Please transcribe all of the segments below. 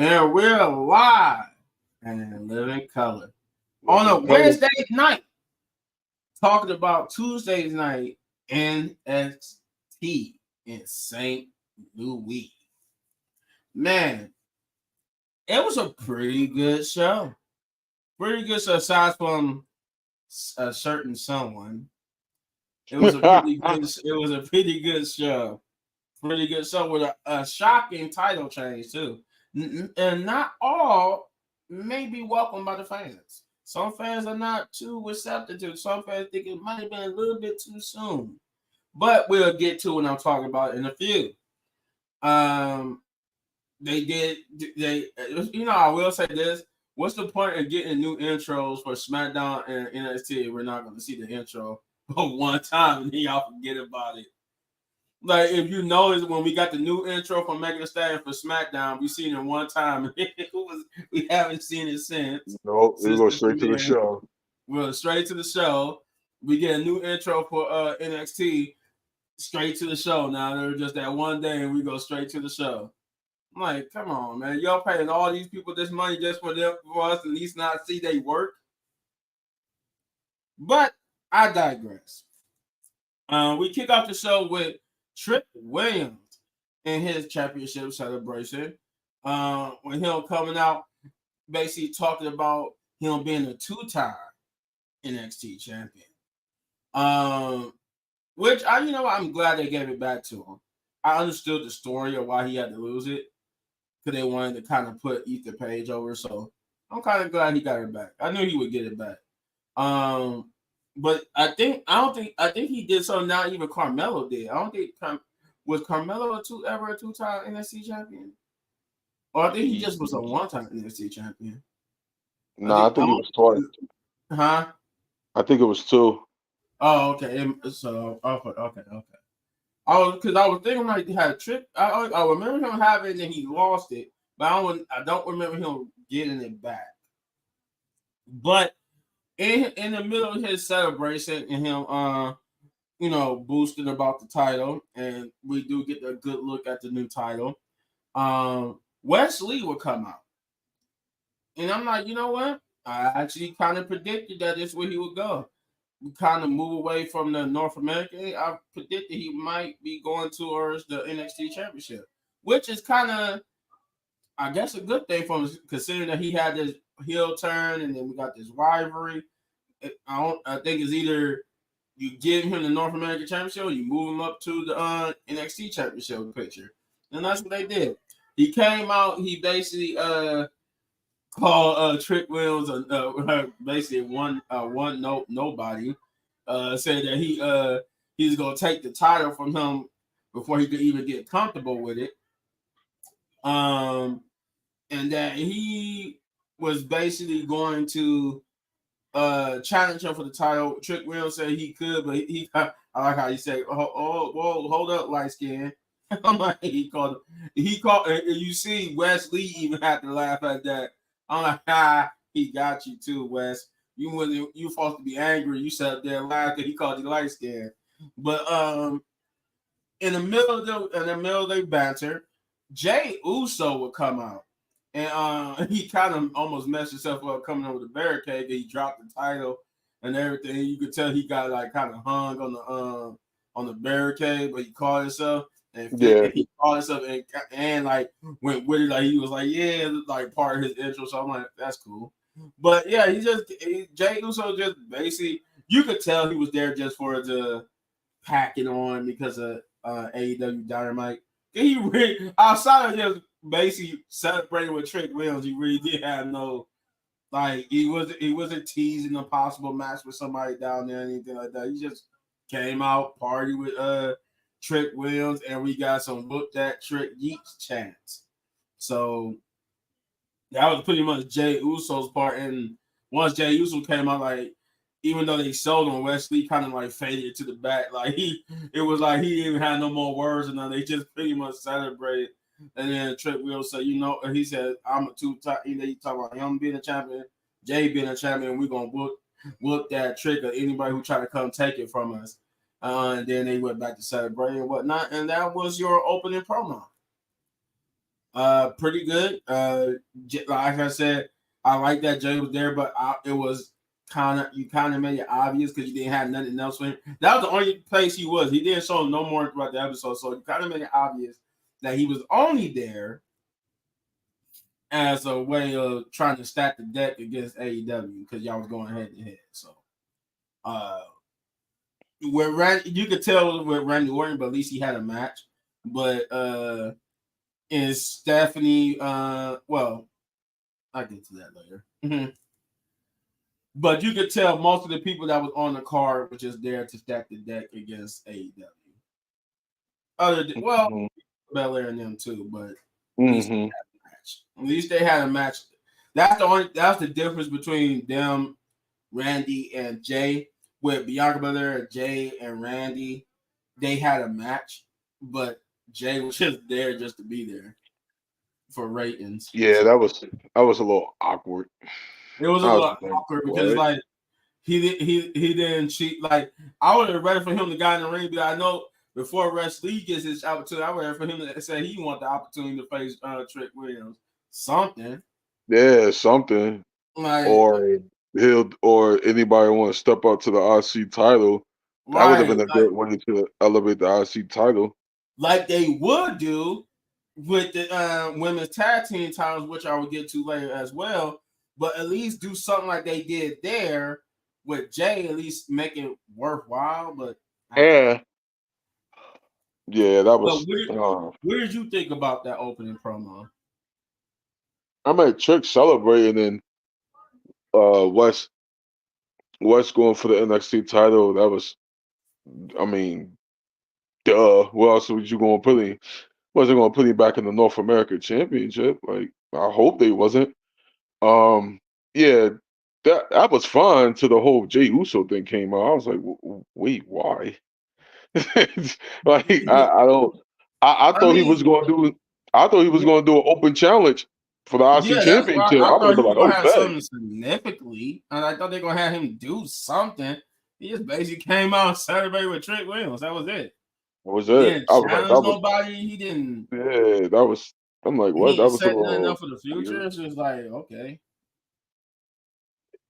And we're live and in living color on a Wednesday night, talking about Tuesday's night NXT in St. Louis. Man, it was a pretty good show. Pretty good show, aside from a certain someone. It was a pretty good. It was a pretty good show. Pretty good show with a shocking title change too, and not all may be welcomed by the fans. Some fans are not too receptive to it. Some fans think it might have been a little bit too soon, but we'll get to what I'm talking about in a few. They did. They, I will say this. What's the point of getting new intros for SmackDown and NXT? We're not going to see the intro one time and then y'all forget about it. Like, if you notice, when we got the new intro from Megan Thee Stallion for SmackDown, we seen it one time. We haven't seen it since. No, we go straight to the show. We're straight to the show. We get a new intro for NXT, straight to the show. Now, they're just that one day, and we go straight to the show. I'm like, come on, man. Y'all paying all these people this money just for us to at least not see they work? But I digress. We kick off the show with Trick Williams in his championship celebration. With him coming out, basically talking about him being a two-time NXT champion. Which I'm glad they gave it back to him. I understood the story of why he had to lose it, because they wanted to kind of put Ether Page over. So I'm kind of glad he got it back. I knew he would get it back. But I think he did something not even Carmelo did. I don't think was Carmelo ever a two-time NXT champion? Or I think he just was a one-time NXT champion. No, I think it was twice. Huh? I think it was two. Oh, okay. So okay. I was thinking like he had a trick. I remember him having it and then he lost it, but I don't remember him getting it back. But in the middle of his celebration and him boosting about the title, and we do get a good look at the new title. Wes Lee would come out. And I'm like, you know what? I actually kind of predicted that this is where he would go. We kind of move away from the North American. I predicted he might be going towards the NXT Championship, which is kind of, I guess, a good thing for him, considering that he had this heel turn and then we got this rivalry. I think it's either you give him the North American Championship or you move him up to the NXT Championship picture. And that's what they did. He came out, he basically called Trick Williams basically one nobody. Said that he's gonna take the title from him before he could even get comfortable with it. And that he was basically going to challenge him for the title. Trick Williams said he could, but I like how he said, "Whoa, hold up, light skin." I'm like, he called, and you see Wes Lee even had to laugh at that. I'm like, he got you too, Wes. You supposed to be angry. You sat up there and laughed because he called you light skin. But in the middle of their banter, Jay Uso would come out. And he kind of almost messed himself up coming over the barricade. He dropped the title and everything. You could tell he got like kind of hung on the barricade, but he caught himself. And he called himself and like went with it. Like he was like, yeah, like part of his intro. So I'm like, that's cool. But yeah, Jay Uso just basically, you could tell he was there just for the packing on because of AEW Dynamite. He really, outside of just basically celebrating with Trick Williams, he really did have no, like, he wasn't teasing a possible match with somebody down there or anything like that. He just came out, party with Trick Williams, and we got some "Book That Trick Yeets" chants. So that was pretty much Jay Uso's part. And once Jay Uso came out, like, even though they sold him, Wes Lee kind of like faded to the back. Like it was like he didn't even have no more words, and they just pretty much celebrated. And then Trick Williams said, he said, "I'm a two-time." He talking about him being a champion, Jay being a champion. We're gonna book that Trick or anybody who try to come take it from us. And then they went back to celebrating and whatnot. And that was your opening promo. Pretty good. Like I said, I like that Jay was there, but it was you kind of made it obvious because you didn't have nothing else for him. That was the only place he was. He didn't show no more throughout the episode, so you kind of made it obvious that he was only there as a way of trying to stack the deck against AEW because y'all was going head to head. So, you could tell with Randy Orton, but at least he had a match. But is Stephanie? Well, I'll get to that later. Mm-hmm. But you could tell most of the people that was on the card were just there to stack the deck against AEW. Other than, well, Belair and them too, but at least they had a match. At least they had a match. That's the difference between them, Randy and Jay. With Bianca Belair, Jay and Randy, they had a match, but Jay was just there just to be there for ratings. Yeah, that was a little awkward. It was a little awkward because like he didn't cheat. Like I would have ready for him to go in the ring, but I know before Rush Lee gets his opportunity, I would have for him to say he want the opportunity to face Trick Williams. Something. Yeah, something. Like or anybody want to step up to the IC title. That would have been a good way to elevate the IC title. Like they would do with the women's tag team titles, which I will get to later as well. But at least do something like they did there with Jay, at least make it worthwhile. But yeah, that was. What did you think about that opening promo? I mean, Trick celebrating and West going for the NXT title. That was, I mean, duh. What else was you going to put him? Wasn't going to put him back in the North America Championship? Like, I hope they wasn't. Yeah, that was fine till the whole Jey Uso thing came out. I was like, wait, why? Like, I don't. I thought he was going to do. I thought he was going to do an open challenge for the IC championship. I thought he was like, going to have something significantly, and I thought they were going to have him do something. He just basically came out and celebrated with Trick Williams. That was it. Was He it? didn't challenge nobody. He didn't. Yeah, that was. I'm like, what? That was set nothing up for the future. Weird. It's just like, okay.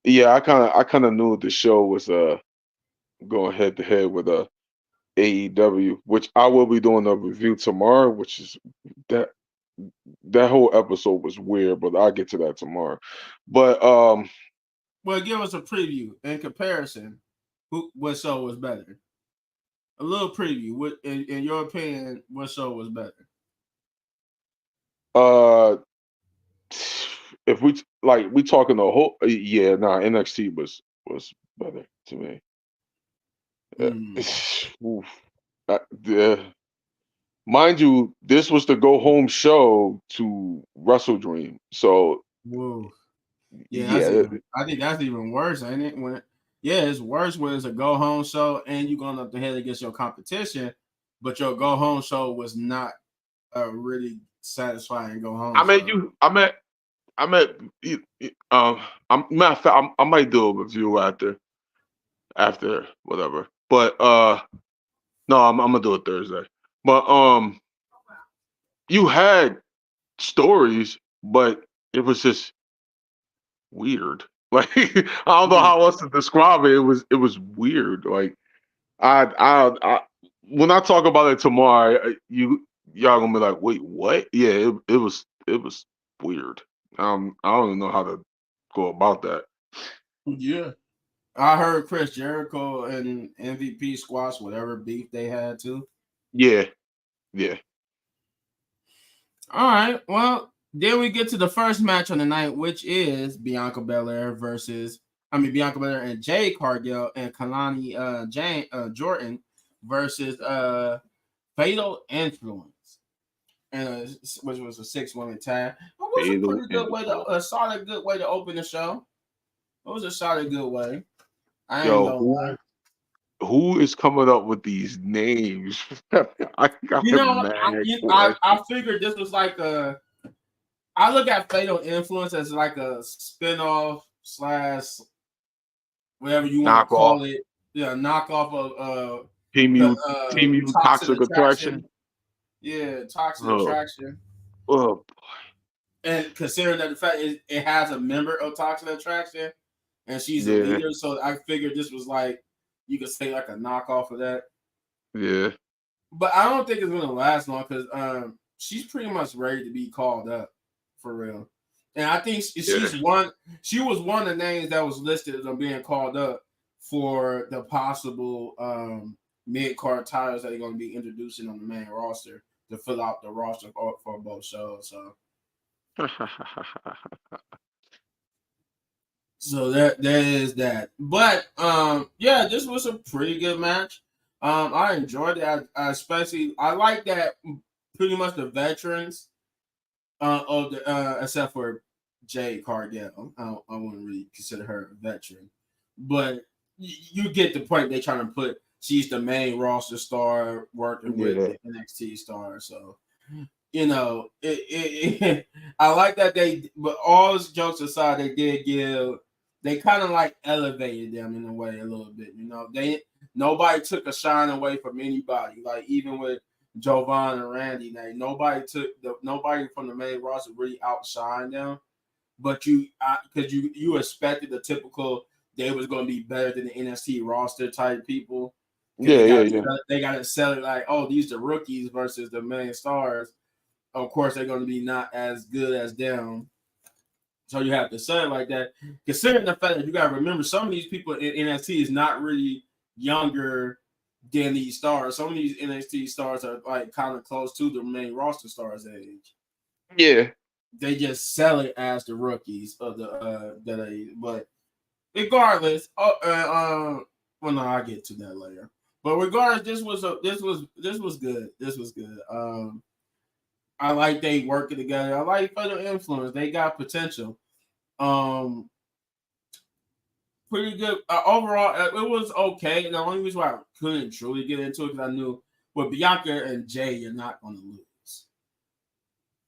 Yeah, I kind of knew the show was going head to head with AEW, which I will be doing a review tomorrow. Which is that whole episode was weird, but I'll get to that tomorrow. But well, give us a preview in comparison. What show was better? A little preview. What, in your opinion, what show was better? If we talking the whole, NXT was better to me. Mind you, this was the go home show to Wrestle Dream. So, whoa, I think that's even worse, ain't it? It's worse when it's a go home show and you're going up the head against your competition, but your go home show was not a really satisfying go home. I might do a review after whatever. But no, I'm gonna do it Thursday. But you had stories, but it was just weird. Like I don't know how else to describe it. It was weird. Like I when I talk about it tomorrow, y'all gonna be like, wait, what? Yeah, it was weird. I don't even know how to go about that. Yeah. I heard Chris Jericho and MVP squash whatever beef they had too. Yeah. All right. Well, then we get to the first match on the night, which is Bianca Belair and Jade Cargill and Kalani Jordan versus Fatal Influence, and which was a 6-woman tag. It was a pretty good way a solid good way to open the show. It was a solid good way. Who is coming up with these names? I figured this was like I look at Fatal Influence as like a spinoff / whatever you want to call it. Yeah, knockoff of Team U Toxic Attraction. Yeah, Toxic Attraction. Oh, And considering that the fact it has a member of Toxic Attraction, and she's a yeah, leader, so I figured this was like you could say like a knockoff of that. yeah, But I don't think it's gonna last long because she's pretty much ready to be called up for real. And I think yeah, she's one. She was one of the names that was listed as being called up for the possible mid card titles that they're going to be introducing on the main roster to fill out the roster for both shows. So that is that. But yeah, this was a pretty good match. I enjoyed it. I especially I like that pretty much the veterans of the except for Jade Cargill. I wouldn't really consider her a veteran, but you get the point. They trying to put she's the main roster star working with yeah, the NXT star. So you know, I like that they. But all jokes aside, they did give. They kind of like elevated them in a way a little bit. You know, nobody took a shine away from anybody. Like even with Jovan and Randy, nobody from the main roster really outshined them. But because you expected the typical they was going to be better than the NXT roster type people because yeah, yeah, yeah. they got to sell it like, oh, these are rookies versus the main stars. Of course, they're going to be not as good as them. So you have to say it like that. Considering the fact that you got to remember some of these people in NXT is not really younger than these stars. Some of these NXT stars are like kind of close to the main roster stars' age. Yeah. They just sell it as the rookies of the that age. But regardless, well, no, I'll get to that later. But regardless, this was good. This was good. I like they working together. I like further influence. They got potential. Um, Pretty good overall. It was okay. The only reason why I couldn't truly get into it because I knew with Bianca and Jay, you're not going to lose.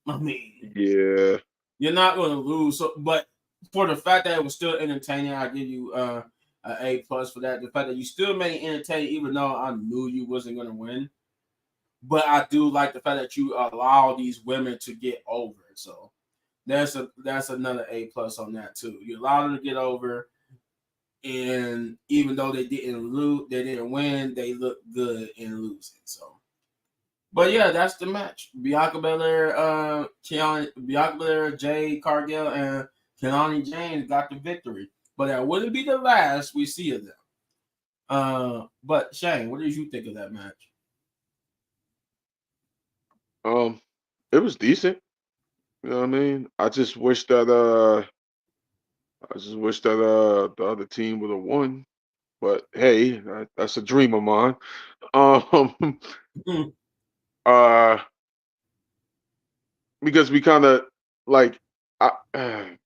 I mean, Yeah. you're not going to lose. So, but for the fact that it was still entertaining, I give you an A+ for that. The fact that you still made it entertaining, even though I knew you wasn't going to win. But I do like the fact that you allow these women to get over. So that's another A+ on that too. You allow them to get over, and even though they didn't lose, they didn't win. They look good in losing. So, but yeah, that's the match. Bianca Belair, Bianca Belair, Jade Cargill, and Keontae James got the victory. But that wouldn't be the last we see of them. But Shane, what did you think of that match? Um, it was decent. You know what I mean? I just wish that the other team would have won. But hey, that's a dream of mine. Um, uh, because we kind of like I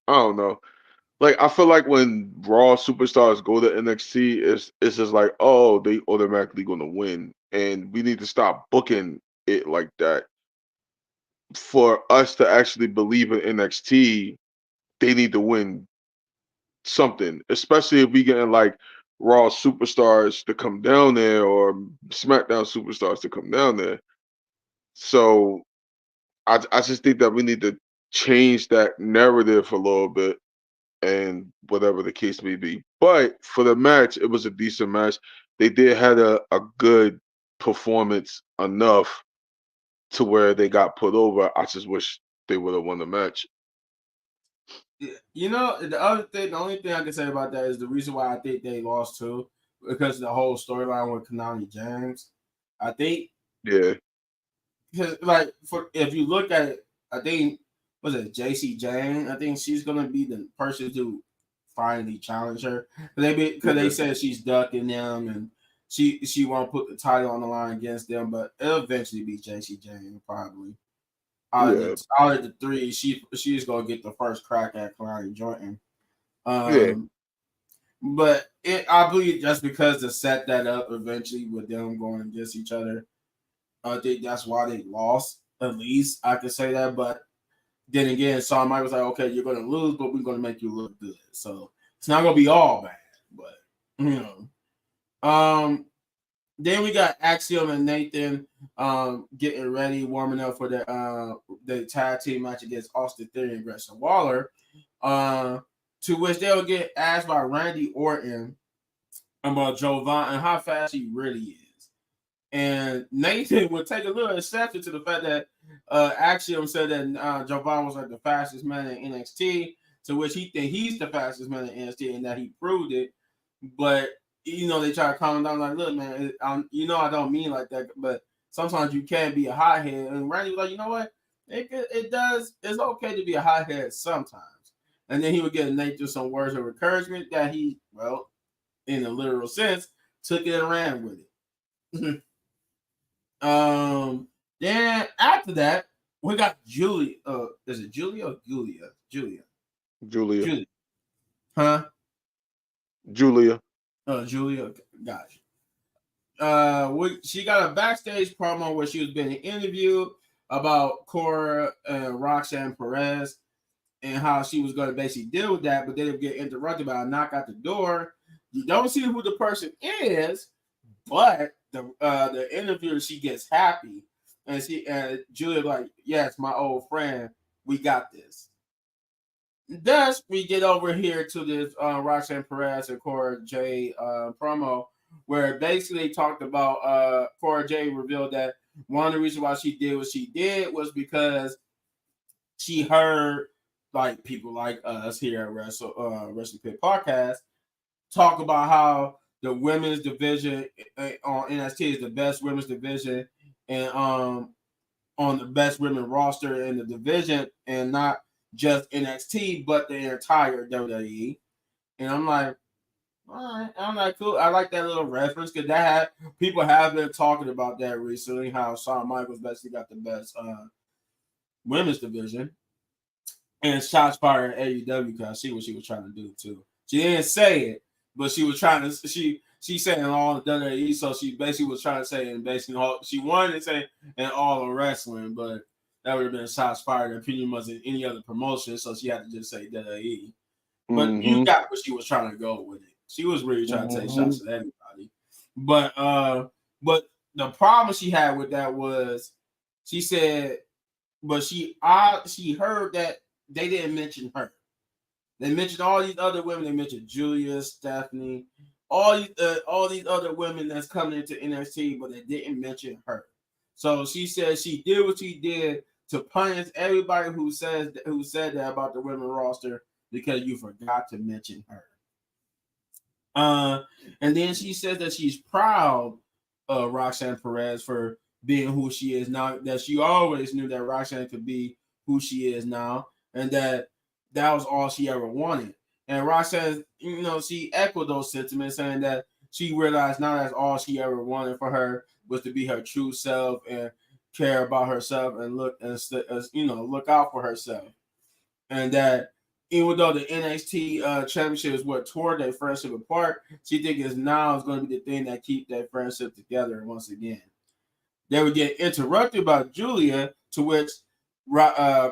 don't know. Like I feel like when Raw superstars go to NXT, it's just like, oh, they automatically gonna win, and we need to stop booking it like that. For us to actually believe in NXT, they need to win something, especially if we getting like Raw superstars to come down there or SmackDown superstars to come down there. So I just think that we need to change that narrative a little bit and whatever the case may be. But for the match, it was a decent match. They did had a good performance enough to where they got put over. I just wish they would have won the match. You know, the only thing I can say about that is the reason why I think they lost too, because of the whole storyline with Keontae James. I think Yeah, because like for if you look at it, I think was it JC Jane? I think she's gonna be the person to finally challenge her. Because they yeah, said she's ducking them and she won't put the title on the line against them, but it'll eventually be JC Jane probably. yeah, Out of the three, she's gonna get the first crack at Kalani Jordan. yeah, Um, but I believe just because to set that up eventually with them going against each other, I think that's why they lost. At least I could say that. But then again, Shawn Michaels was like, okay, you're gonna lose, but we're gonna make you look good. So it's not gonna be all bad, but you know. Um, Then we got Axiom and Nathan getting ready, warming up for the tag team match against Austin Theory and Grayson Waller. To which they'll get asked by Randy Orton about Jovan and how fast he really is. And Nathan would take a little exception to the fact that Axiom said that Jovan was like the fastest man in NXT, to which he think he's the fastest man in NXT and that he proved it. But they try to calm him down, like, look, man, I don't mean like that, but sometimes you can be a hothead. And Randy was like, you know what? It's okay to be a hothead sometimes. And then he would give Nathan some words of encouragement that he, well, in a literal sense, took it and ran with it. Then after that, we got Julia. Is it Julia or Julia? Julia. Huh? Julia. Julia. Gotcha. She got a backstage promo where she was being interviewed about Cora and Roxanne Perez and how she was going to basically deal with that, but then it get interrupted by a knock at the door. You don't see who the person is, but the interviewer, she gets happy, and Julia like, yes, my old friend, we got this. Thus, we get over here to this Roxanne Perez and Cora J promo, where basically talked about Cora J revealed that one of the reasons why she did what she did was because she heard like people like us here at Wrestling Pit Podcast talk about how the women's division on NXT is the best women's division and on the best women roster in the division, and not just NXT but the entire WWE. And I'm like, all right, I'm like, cool. I like that little reference because people have been talking about that recently. How Shawn Michaels basically got the best women's division, and shots fired at AEW because I see what she was trying to do too. She didn't say it, but she was trying to. She said in all the WWE, so she basically was trying to say and basically she wanted to say in all of wrestling, but that would have been shots fired at pretty much in any other promotion, so she had to just say WWE. But you got what she was trying to go with it. She was really trying to take shots at everybody. But the problem she had with that was she said, but she heard that they didn't mention her. They mentioned all these other women. They mentioned Julia, Stephanie, all these other women that's coming into NXT, but they didn't mention her. So she said she did what she did to punish everybody who said that about the women roster because you forgot to mention her. And then she says that she's proud of Roxanne Perez for being who she is now, that she always knew that Roxanne could be who she is now, and that was all she ever wanted. And Roxanne, she echoed those sentiments, saying that she realized now that's all she ever wanted for her was to be her true self and care about herself and look out for herself. And that even though the NXT championship is what tore their friendship apart, she thinks is going to be the thing that keep that friendship together once again. They would get interrupted by Julia, to which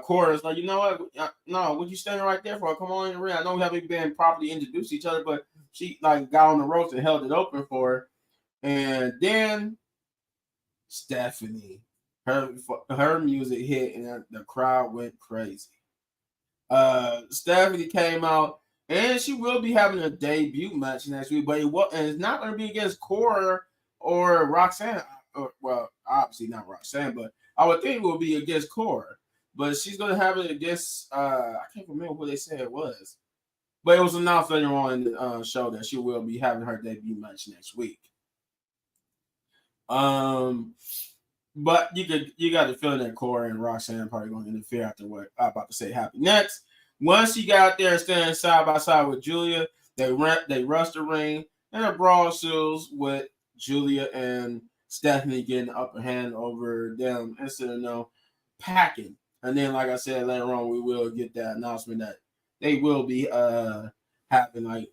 Cora's like, you know what? No, what you standing right there for? Come on in the ring. I know we haven't been properly introduced to each other, but she like got on the ropes and held it open for her. And then Stephanie, her music hit, and the crowd went crazy. Stephanie came out, and she will be having a debut match next week, but it's not going to be against Cora or Roxanne. Well, obviously not Roxanne, but I would think it will be against Cora. But she's going to have it against, I can't remember who they said it was. But it was announced later on in the show that she will be having her debut match next week. But you got the feeling that Cora and Roxanne probably going to interfere after what I'm about to say happened next. Once she got out there and standing side by side with Julia, they rushed the ring, and a brawl ensues with Julia and Stephanie getting the upper hand over them instead of packing. And then, like I said later on, we will get that announcement that they will be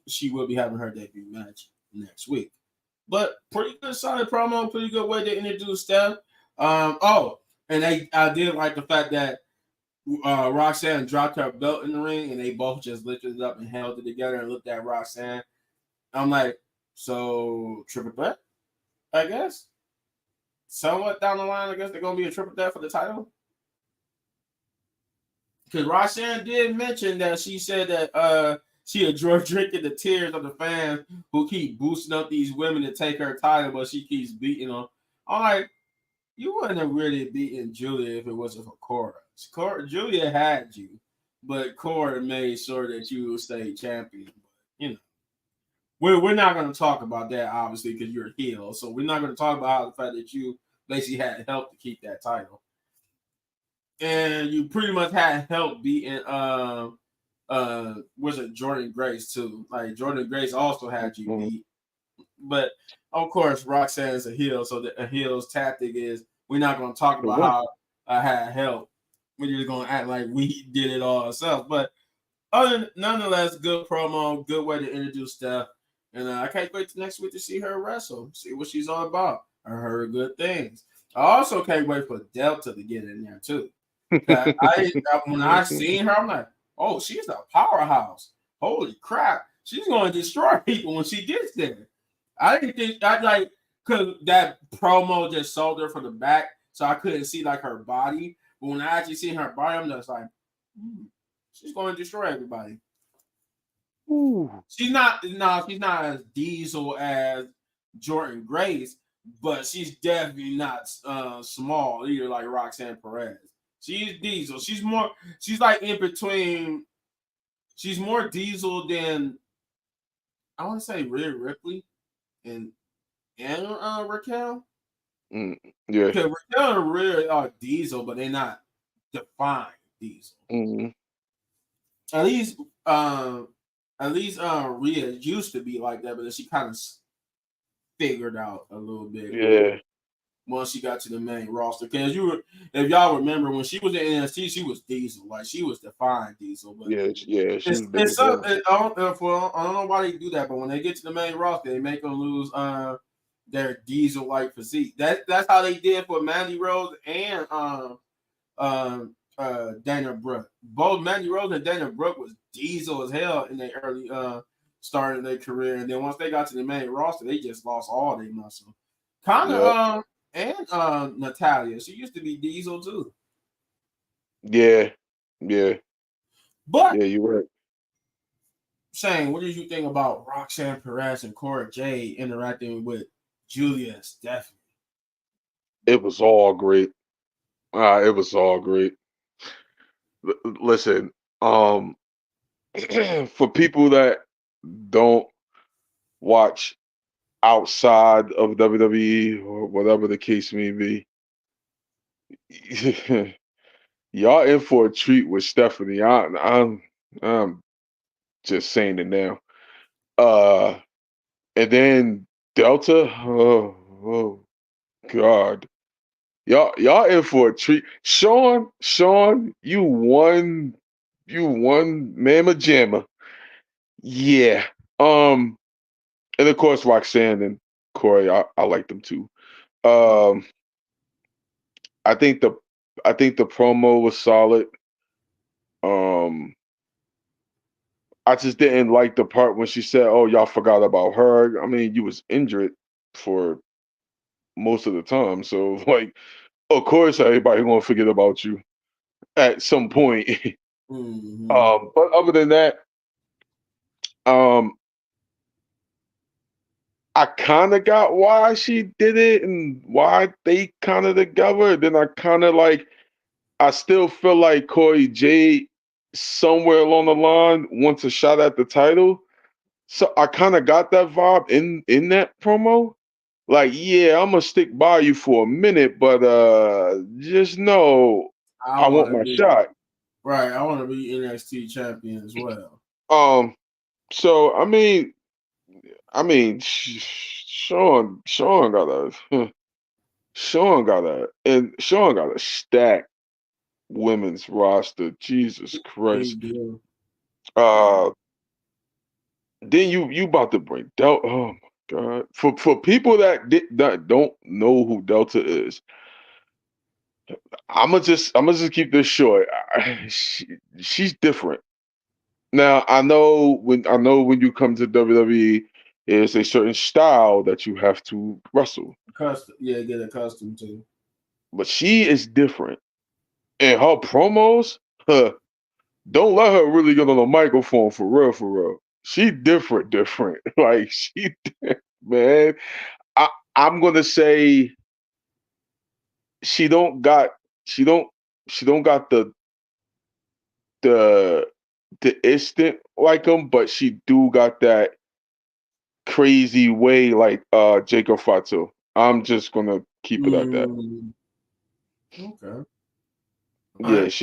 she will be having her debut match next week. But pretty good, solid promo, pretty good way to introduce Steph. And I did like the fact that Roxanne dropped her belt in the ring, and they both just lifted it up and held it together and looked at Roxanne. I'm like, so triple threat? I guess somewhat down the line, I guess they're gonna be a triple threat for the title. Because Roxanne did mention that she said that she enjoyed drinking the tears of the fans who keep boosting up these women to take her title, but she keeps beating them. I'm like, you wouldn't have really beaten Julia if it wasn't for Cora. Julia had you, but Cora made sure that you would stay champion. But, you know, we're not going to talk about that, obviously, because you're a heel. So we're not going to talk about how the fact that you basically had help to keep that title. And you pretty much had help beating was it Jordan Grace too? Like Jordan Grace also had you Mhm. beat. But of course, Roxanne is a heel, so a heel's tactic is we're not going to talk about how I had help. We're just going to act like we did it all ourselves. But nonetheless, good promo, good way to introduce Steph. And I can't wait to next week to see her wrestle, see what she's all about. I heard good things. I also can't wait for Delta to get in there too. When I seen her, I'm like, oh, she's a powerhouse. Holy crap. She's going to destroy people when she gets there. I didn't think I like because that promo just sold her from the back, so I couldn't see like her body. But when I actually seen her body, I'm just like, she's going to destroy everybody. Ooh. She's not as diesel as Jordan Grace, but she's definitely not small either like Roxanne Perez. She's diesel. She's like in between. She's more diesel than I want to say Rhea Ripley and Raquel. Mm, yeah. Because Raquel and Rhea are diesel, but they're not defined diesel. Mm-hmm. At least um Rhea used to be like that, but then she kind of figured out a little bit Yeah. once she got to the main roster. Because if y'all remember, when she was in NXT, she was diesel, like she was defined diesel. But Yeah. Yeah. She was big it's as hell. I don't know why they do that, but when they get to the main roster, they make them lose their diesel like physique. That's how they did for Mandy Rose and Dana Brooke. Both Mandy Rose and Dana Brooke was diesel as hell in their early start of their career, and then once they got to the main roster, they just lost all their muscle. Kind of Yeah. and Natalia, she used to be diesel too. Yeah. Yeah. But Yeah. You're right. Shane, what did you think about Roxanne Perez and Cora Jade interacting with Julia and Stephanie? It was all great. It was all great. Listen, um, for people that don't watch outside of WWE or whatever the case may be, y'all in for a treat with Stephanie. I'm just saying it now. Uh, and then Delta. Oh God. Y'all in for a treat. Sean, you won Mamma Jamma. Yeah. Um, and of course Roxanne and Corey, I like them too. Um, I think the I think the promo was solid. Um, I just didn't like the part when she said, "Oh, y'all forgot about her." I mean, you was injured for most of the time, so like, of course, everybody gonna forget about you at some point. Mm-hmm. But other than that, um, I kind of got why she did it and why they kind of together. Then I kind of like, I still feel like Corey Jade somewhere along the line wants a shot at the title. So I kind of got that vibe in that promo. Like, yeah, I'm gonna stick by you for a minute, but just know I I want want to my be shot. right. I want to be NXT champion as well. Um, so Sean got a Sean got a stack women's roster. Jesus He Christ. do. Uh, then you about to bring Delta. Oh my God. For people that don't know who Delta is, I'm gonna just keep this short. She's different. Now I know when you come to WWE, is a certain style that you have to wrestle. Custom, yeah, get accustomed to. But she is different. And her promos, don't let her really get on the microphone for real, for real. She different, different. Like man. I I'm gonna say she don't got she don't she don't got the the instant like him, but she do got that crazy way like Jacob Fatu. I'm just gonna keep it at that. Mm, okay. All Yeah, right.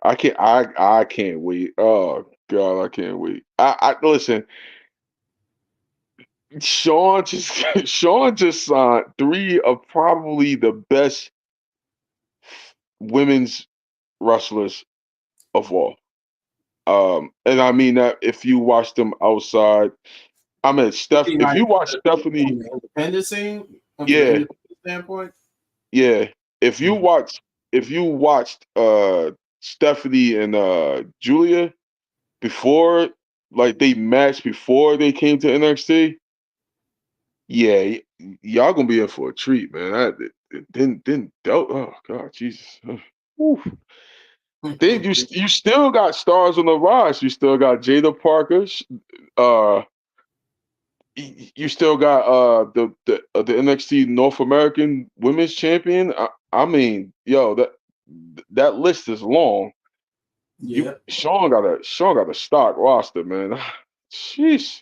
I can't wait. Oh God, I can't wait. I listen, Sean just Sean just signed three of probably the best women's wrestlers of all. And I mean that if you watch them outside, I mean Steph. See, If like you watch from Stephanie, the independent scene, from the yeah, independent standpoint. yeah. If you Mm, watch, if you watched Stephanie and Julia before, like they matched before they came to NXT, yeah, y'all gonna be in for a treat, man. Oh God, Jesus. Whew. Then you still got stars on the rise. You still got Jada Parker. Uh, you still got the NXT North American Women's Champion. I mean, yo, that list is long. You yeah. Sean got a stock roster, man. Jeez.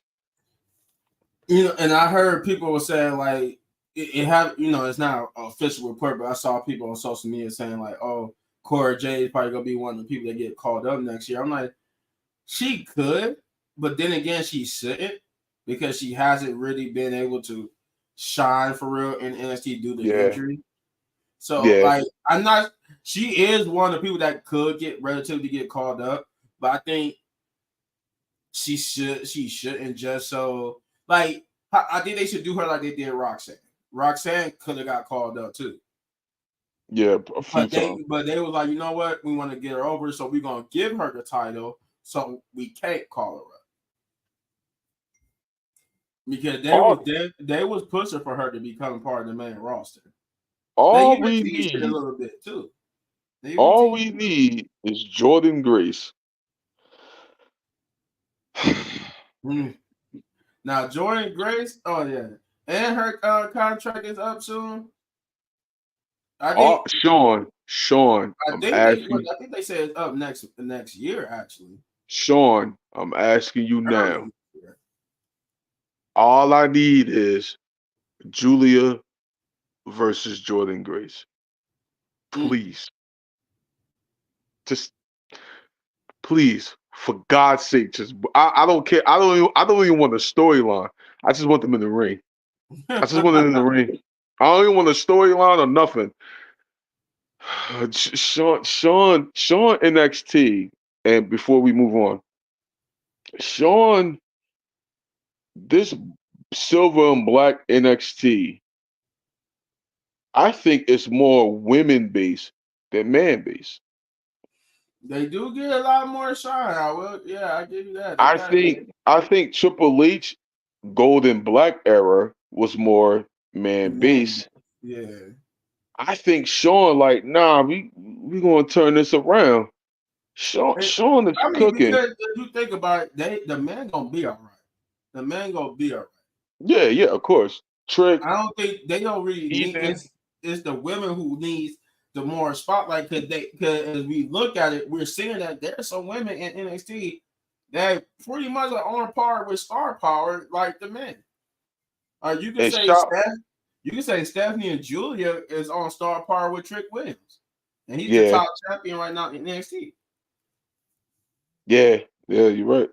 You know, and I heard people were saying like it have it's not an official report, but I saw people on social media saying like, oh, Cora Jade is probably gonna be one of the people that get called up next year. I'm like, she could, but then again, she shouldn't because she hasn't really been able to shine for real in NXT due to Yeah, injury. So yeah, like, I'm not. She is one of the people that could get relatively get called up, but I think she shouldn't just so like I think they should do her like they did Roxanne. Roxanne could have got called up too. yeah, a few But they times. but they was like, you know what, we want to get her over, so we're gonna give her the title so we can't call her up. Because All they was pushing for her to become part of the main roster. They all even we teased it a need, little bit too. They even all teased we it a little bit. need is Jordan Grace. Mm. Now Jordan Grace, oh yeah, and her contract is up soon. I think Sean, I'm asking, I think they said it's up next year actually. Sean, I'm asking you Early now. next year. All I need is Julia versus Jordan Grace. Mm. Please, just please, for God's sake, just I don't care. I don't even want a storyline. I just want them in the ring. I just want them in the ring. I don't even want a storyline or nothing. Sean NXT. And before we move on, Sean, this silver and black NXT, I think it's more women based than man based. They do get a lot more shine. I will, yeah, I give you that. They got I think Triple H Golden Black era was more man man, based. yeah. I think Sean like, nah, we gonna turn this around. Sean is I mean, cooking. because if you think about it, the man gonna be all right. The man gonna be all right. Yeah, yeah, of course. Trick, I don't think they don't really need Ethan. it's the women who needs the more spotlight because as we look at it, we're seeing that there's some women in NXT that pretty much are on par with star power like the men. You can And say shot. Stephanie and Julia is on star par with Trick Williams, and he's the Yeah, top champion right now in NXT. yeah, yeah, you're right.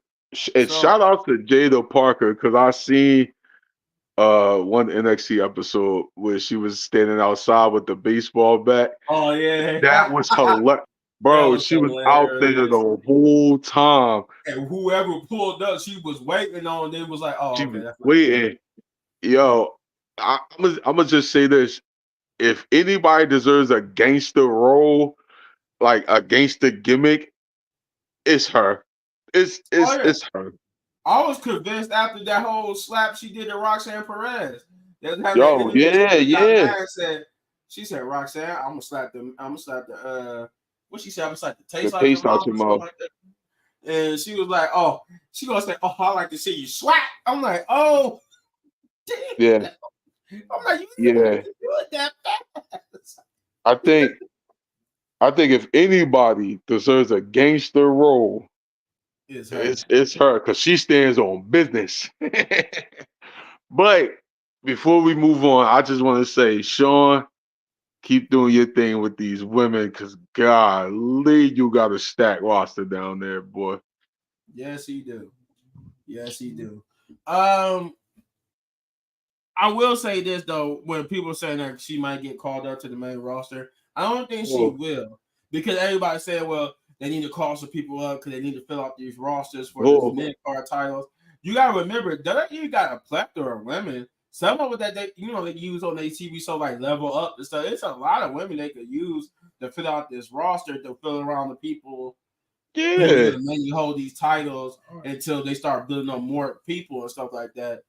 And So, shout out to Jada Parker because I seen one NXT episode where she was standing outside with the baseball bat. oh yeah, That was hilarious. that Bro, was she was out there hilarious. the whole time. And whoever pulled up, she was waiting on. They was like, "Oh, She okay, was that's not Jada." waiting. Yeah. Yo, I'm gonna just say this. If anybody deserves a gangster role, like a gangster gimmick, it's her. Oh yeah. It's her. I was convinced after that whole slap she did to Roxanne Perez. That had that Yo, interview. yeah, She got yeah. mad and said, she said, Roxanne, I'm gonna slap the what she said, I'm gonna slap the The taste out your taste out mouth your or something mouth. like that. And she was like, oh, she gonna say, oh, I like to see you slap. I'm like, oh, Yeah, damn. I'm like, you didn't have yeah. to do it that fast. I think I think if anybody deserves a gangster role, It's her. it's her because she stands on business. But before we move on, I just want to say, Sean, keep doing your thing with these women because golly, you got a stacked roster down there, boy. Yes, he do. Yes, he do. Um, I will say this though, when people saying that she might get called up to the main roster, I don't think she Oh, will because everybody said, well, they need to call some people up because they need to fill out these rosters for this oh, mid card titles. You gotta remember, WWE got a plethora of women. Some of it that they, they use on their TV show like Level Up and stuff. It's a lot of women they could use to fill out this roster to fill around the people who's yeah. gonna mainly hold these titles until they start building up more people and stuff like that.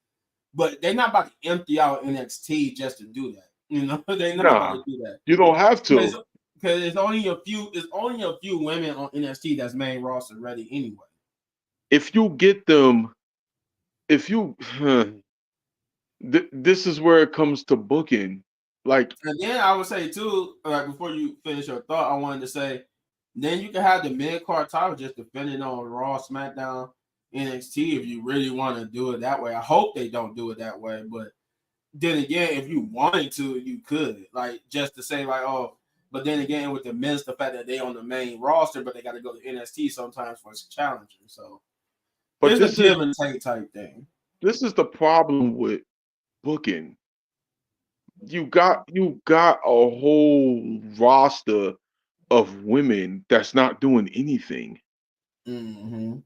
But they're not about to empty out NXT just to do that. They're not about Nah, to do that you don't have because to. it's only a few. It's only a few women on NXT that's main roster ready anyway. If you get them, if you, this is where it comes to booking. Like, And then I would say too, like before you finish your thought, I wanted to say, then you can have the mid card title just depending on Raw, SmackDown, NXT if you really want to do it that way. I hope they don't do it that way, but then again, if you wanted to, you could. Like just to say, like, oh, but then again, with the men's, the fact that they on the main roster, but they got to go to NXT sometimes for a challenger. So but it's a give and take type thing. this is the problem with booking. You got a whole roster of women that's not doing anything. Mm-hmm.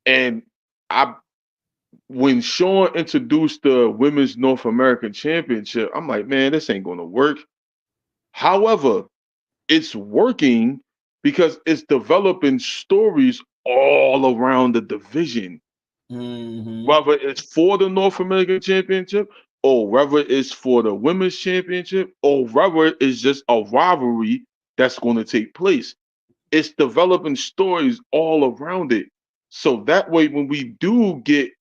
And I when Sean introduced the Women's North American Championship, I'm like, man, this ain't gonna work. However, it's working because it's developing stories all around the division. Mm-hmm. Whether it's for the North American Championship, or whether it's for the Women's Championship, or whether it's just a rivalry that's going to take place. It's developing stories all around it. So that way, when we do get,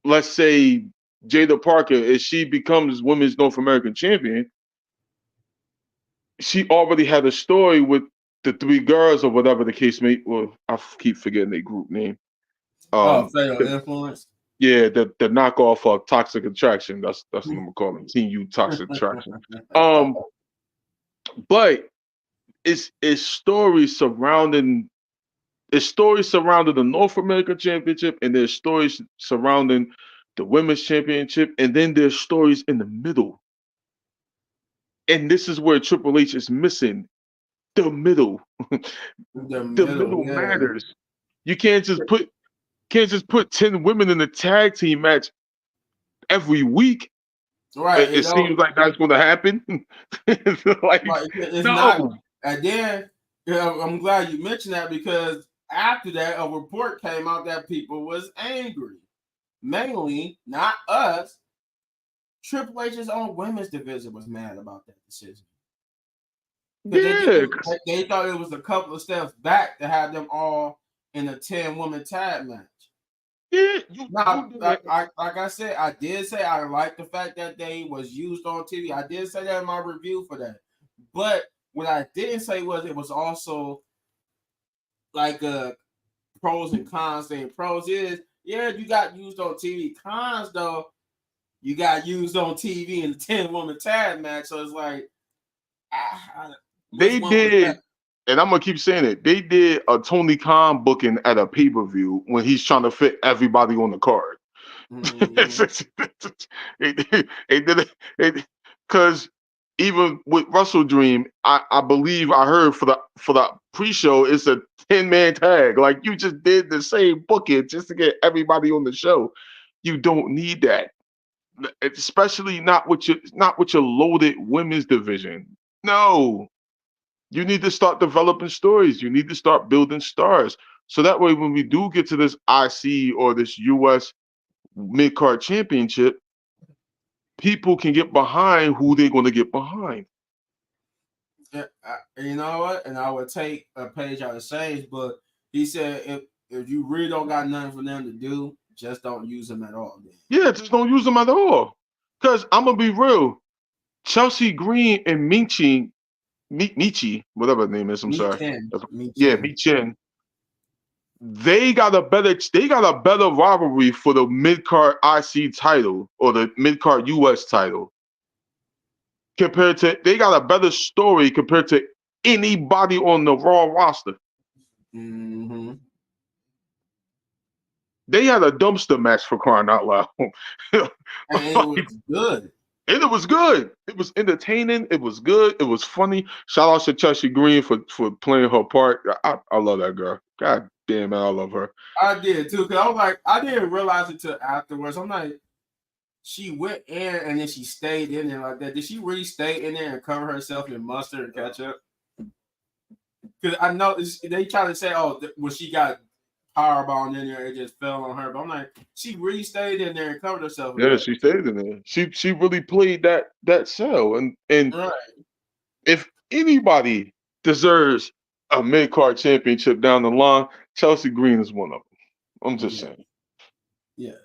let's say, Jada Parker, if she becomes Women's North American Champion, she already had a story with the three girls or whatever the case may. Well, keep forgetting their group name. Oh, Um, fatal influence. Yeah, the knockoff of Toxic Attraction. That's what I'm gonna call them. Team U Toxic Attraction. Um, but it's stories surrounding the North American Championship, and there's stories surrounding the Women's Championship, and then there's stories in the middle. And this is where Triple H is missing the middle. The The middle, middle yeah. matters. You can't just put 10 women in a tag team match every week. Right. It seems like that's going to happen. Like, Right. It's not. no. And then I'm glad you mentioned that because after that, a report came out that people was angry. Mainly, not us. Triple H's own women's division was mad about that decision because Yeah, 'cause- they thought it was a couple of steps back to have them all in a 10-woman tag match. yeah, Now, you do that. like I said, I did say I like the fact that they was used on TV. I did say that in my review for that. But what I didn't say was it was also like pros and cons thing. Pros is yeah, you got used on TV. Cons though, you got used on TV in the 10-woman tag match. So it's like, which They one was better? did, and I'm gonna keep saying it. They did a Tony Khan booking at a pay-per-view when he's trying to fit everybody on the card. Mm-hmm. They did it because even with Russell Dream, I believe I heard for the pre-show it's a 10-man tag. Like you just did the same booking just to get everybody on the show. You don't need that, especially not with your loaded women's division. No, you need to start developing stories. You need to start building stars. So that way, when we do get to this IC or this US mid-card championship, people can get behind who they're going to get behind. Yeah, you know what? And I would take a page out of Sage, but he said if you really don't got nothing for them to do, just don't use them at all. Then. Yeah, just don't use them at all. Because I'm going to be real. Chelsea Green and Michi, whatever the name is, I'm sorry. Yeah, Michin. They got a better rivalry for the mid-card IC title or the mid-card US title. They got a better story compared to anybody on the Raw roster. Mm-hmm. They had a dumpster match for crying out loud. And it was good. And it was good. It was entertaining. It was good. It was funny. Shout out to Chelsea Green for playing her part. I love that girl. God damn it, I love her. I did too, because I was like, I didn't realize it till afterwards. I'm like, she went in and then she stayed in there like that. Did she really stay in there and cover herself in mustard and ketchup? Because I know they try to say, oh, when she got powerbomb in there, it just fell on her. But I'm like, she really stayed in there and covered herself. Yeah, she stayed in there. She really played that cell. And right. If anybody deserves a mid-card championship down the line, Chelsea Green is one of them. I'm just saying. Yes.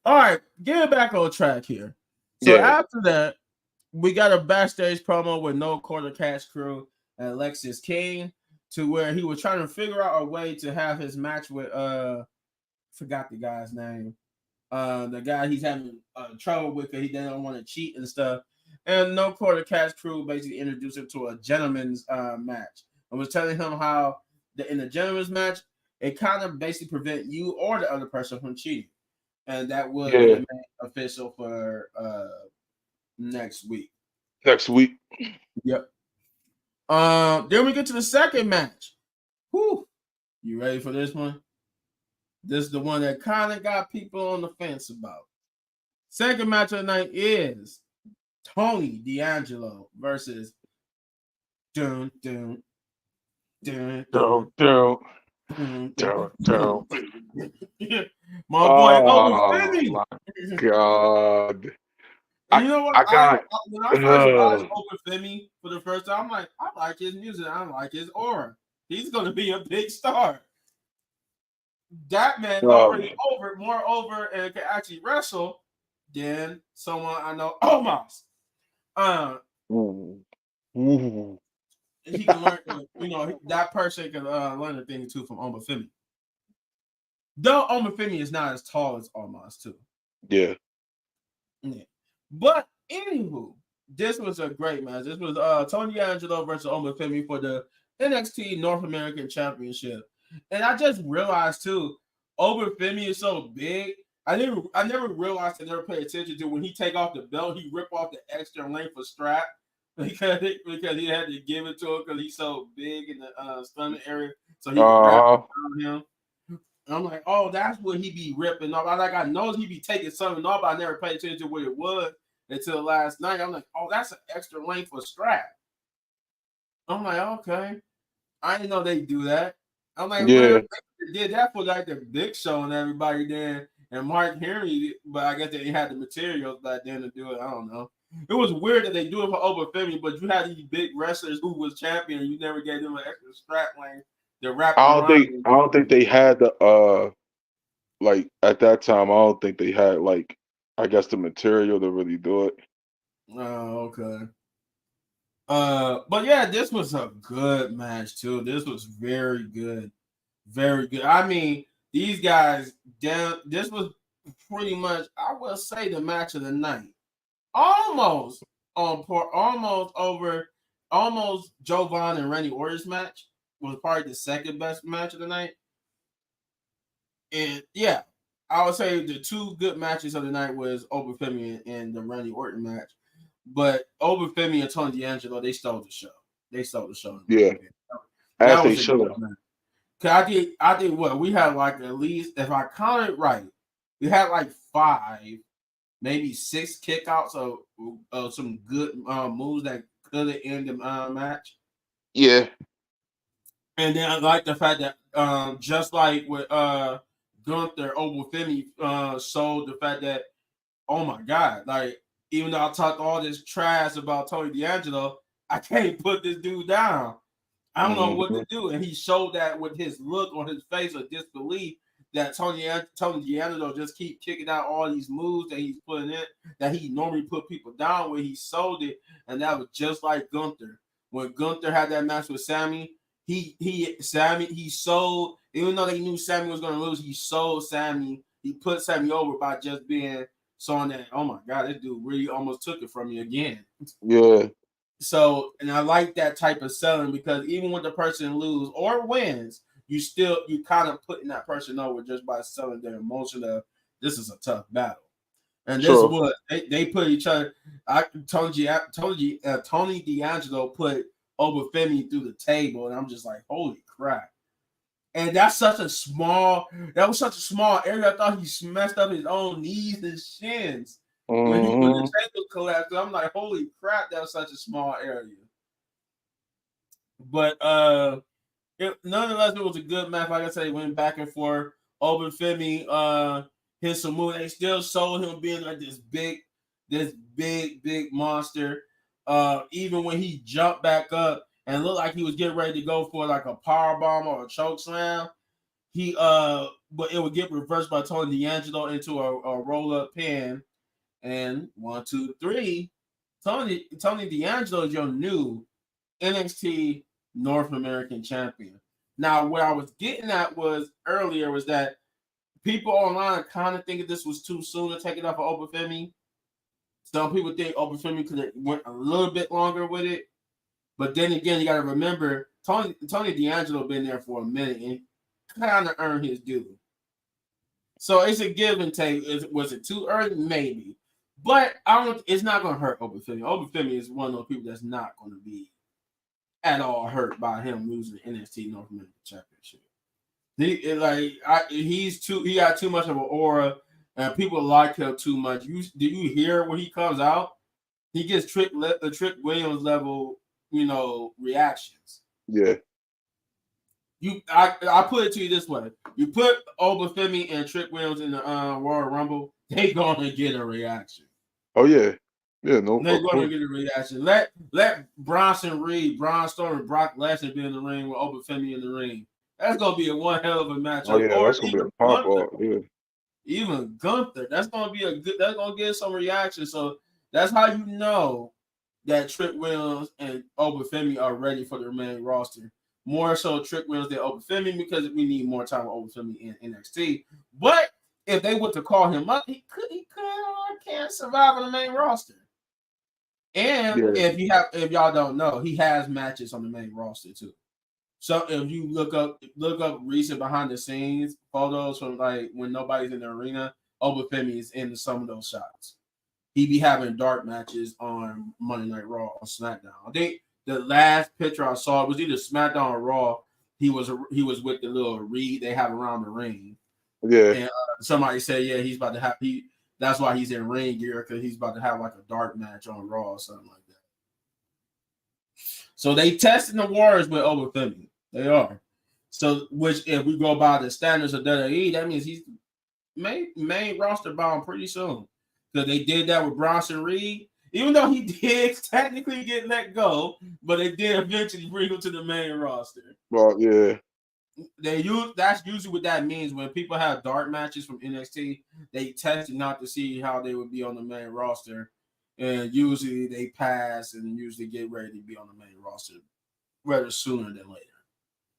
All right, getting back on track here. So after that, we got a backstage promo with No Quarter Cash Crew and Alexis King, to where he was trying to figure out a way to have his match with forgot the guy's name. The guy he's having trouble with because he didn't want to cheat and stuff. And No Quarter Cash Crew basically introduced him to a gentleman's match. I was telling him how in the gentleman's match, it kind of basically prevent you or the other person from cheating. And that would be made official for next week. Next week. Yep. Then we get to the second match. Whew. You ready for this one? This is the one that kind of got people on the fence about. Second match of the night is Tony D'Angelo versus my boy Owen Finney. God. You know what? When I first watched Owen Finney for the first time, I'm like, I like his music. I like his aura. He's going to be a big star. That man already more over, and can actually wrestle than someone I know, Omos. He can learn, that person can learn a thing or two from Omofemi. Though Omofemi is not as tall as Omos, too. Yeah. But anywho, this was a great match. This was Tony D'Angelo versus Omofemi for the NXT North American Championship. And I just realized too, Omofemi is so big. I never realized, I never paid attention to when he take off the belt, he rip off the extra length of strap because he had to give it to him because he's so big in the stomach area, so he can wrap around him. And I'm like, oh, that's what he be ripping off. I know he be taking something off, but I never paid attention to what it was until last night. I'm like, oh, that's an extra length of strap. I'm like, okay. I didn't know they do that. I'm like, they did that for like the Big Show and everybody then, and Mark Henry, but I guess they had the materials back then to do it. I don't know. It was weird that they do it for Omofemi, but you had these big wrestlers who was champion, and you never gave them an extra strap length to wrap around. I don't think they had the like at that time. I don't think they had like, I guess, the material to really do it. Oh, okay. But yeah, this was a good match too. This was very good. Very good. I mean, these guys this was pretty much, I will say, the match of the night. Almost Joe Von and Randy Orton's match was probably the second best match of the night. And yeah, I would say the two good matches of the night was Omofemi and the Randy Orton match. But Omofemi and Tony D'Angelo, they stole the show. Yeah. As they should have. Cause I did what? We had like, at least, if I counted right, we had like 5, maybe 6 kickouts of some good moves that could have ended the match. Yeah. And then I like the fact that just like with Gunther over Femi showed the fact that, oh my God, like, even though I talked all this trash about Tony D'Angelo, I can't put this dude down. I don't know what to do. And he showed that with his look on his face of disbelief that Tony D'Angelo just keep kicking out all these moves that he's putting in, that he normally put people down where he sold it. And that was just like Gunther. When Gunther had that match with Sammy, he sold, even though they knew Sammy was going to lose, he sold Sammy. He put Sammy over by just being showing that, oh my God, this dude really almost took it from me again. Yeah. So, and I like that type of selling because even when the person lose or wins, you kind of putting that person over just by selling their emotion of this is a tough battle. And this was they put each other. Tony D'Angelo put over Femi through the table, and I'm just like, holy crap. And that was such a small area. I thought he messed up his own knees and shins when the table collapsed. I'm like, holy crap, that was such a small area. But nonetheless, it was a good match. Like I said, went back and forth. Over Femi hit some move. They still sold him being like this big monster. Even when he jumped back up and looked like he was getting ready to go for like a power bomb or a choke slam, but it would get reversed by Tony D'Angelo into a roll up pin. And 1, 2, 3, Tony D'Angelo is your new NXT North American champion. Now, what I was getting at was that people online kind of thinking this was too soon to take it off of Obafemi. Some people think Obafemi could have went a little bit longer with it. But then again, you got to remember, Tony D'Angelo been there for a minute and kind of earned his due. So it's a give and take. Was it too early? Maybe. But I don't. It's not going to hurt Obafemi. Obafemi is one of those people that's not going to be at all hurt by him losing the NXT North American Championship. He got too much of an aura, and people like him too much. Do you hear when he comes out? He gets Trick Williams level, reactions. Yeah. I put it to you this way: you put Obafemi and Trick Williams in the Royal Rumble, they gonna get a reaction. Oh yeah. Yeah, no. They're going to get a reaction. Let Bronson Reed, Braun Strowman, and Brock Lesnar be in the ring with Obafemi in the ring. That's going to be one hell of a matchup. Oh yeah, that's going to be a pop off. Yeah. Even Gunther, that's going to be that's going to get some reaction. So that's how you know that Trick Williams and Obafemi are ready for the main roster. More so Trick Williams than Obafemi because we need more time with Obafemi in NXT. But if they were to call him up, he can't survive on the main roster. And if y'all don't know, he has matches on the main roster too. So if you look up recent behind the scenes photos from like when nobody's in the arena, Obafemi is in some of those shots. He be having dark matches on Monday Night Raw or SmackDown. I think the last picture I saw was either SmackDown or Raw. He was with the little reed they have around the ring. Yeah. And somebody said, yeah, he's about to have that's why he's in ring gear because he's about to have like a dark match on Raw or something like that. So they testing the waters with Obafemi. They are. So which if we go by the standards of WWE, that means he's main roster bound pretty soon. Because they did that with Bronson Reed, even though he did technically get let go, but they did eventually bring him to the main roster. Well, yeah. That's usually what that means when people have dark matches from NXT. They tested not to see how they would be on the main roster, and usually they pass and usually get ready to be on the main roster rather sooner than later.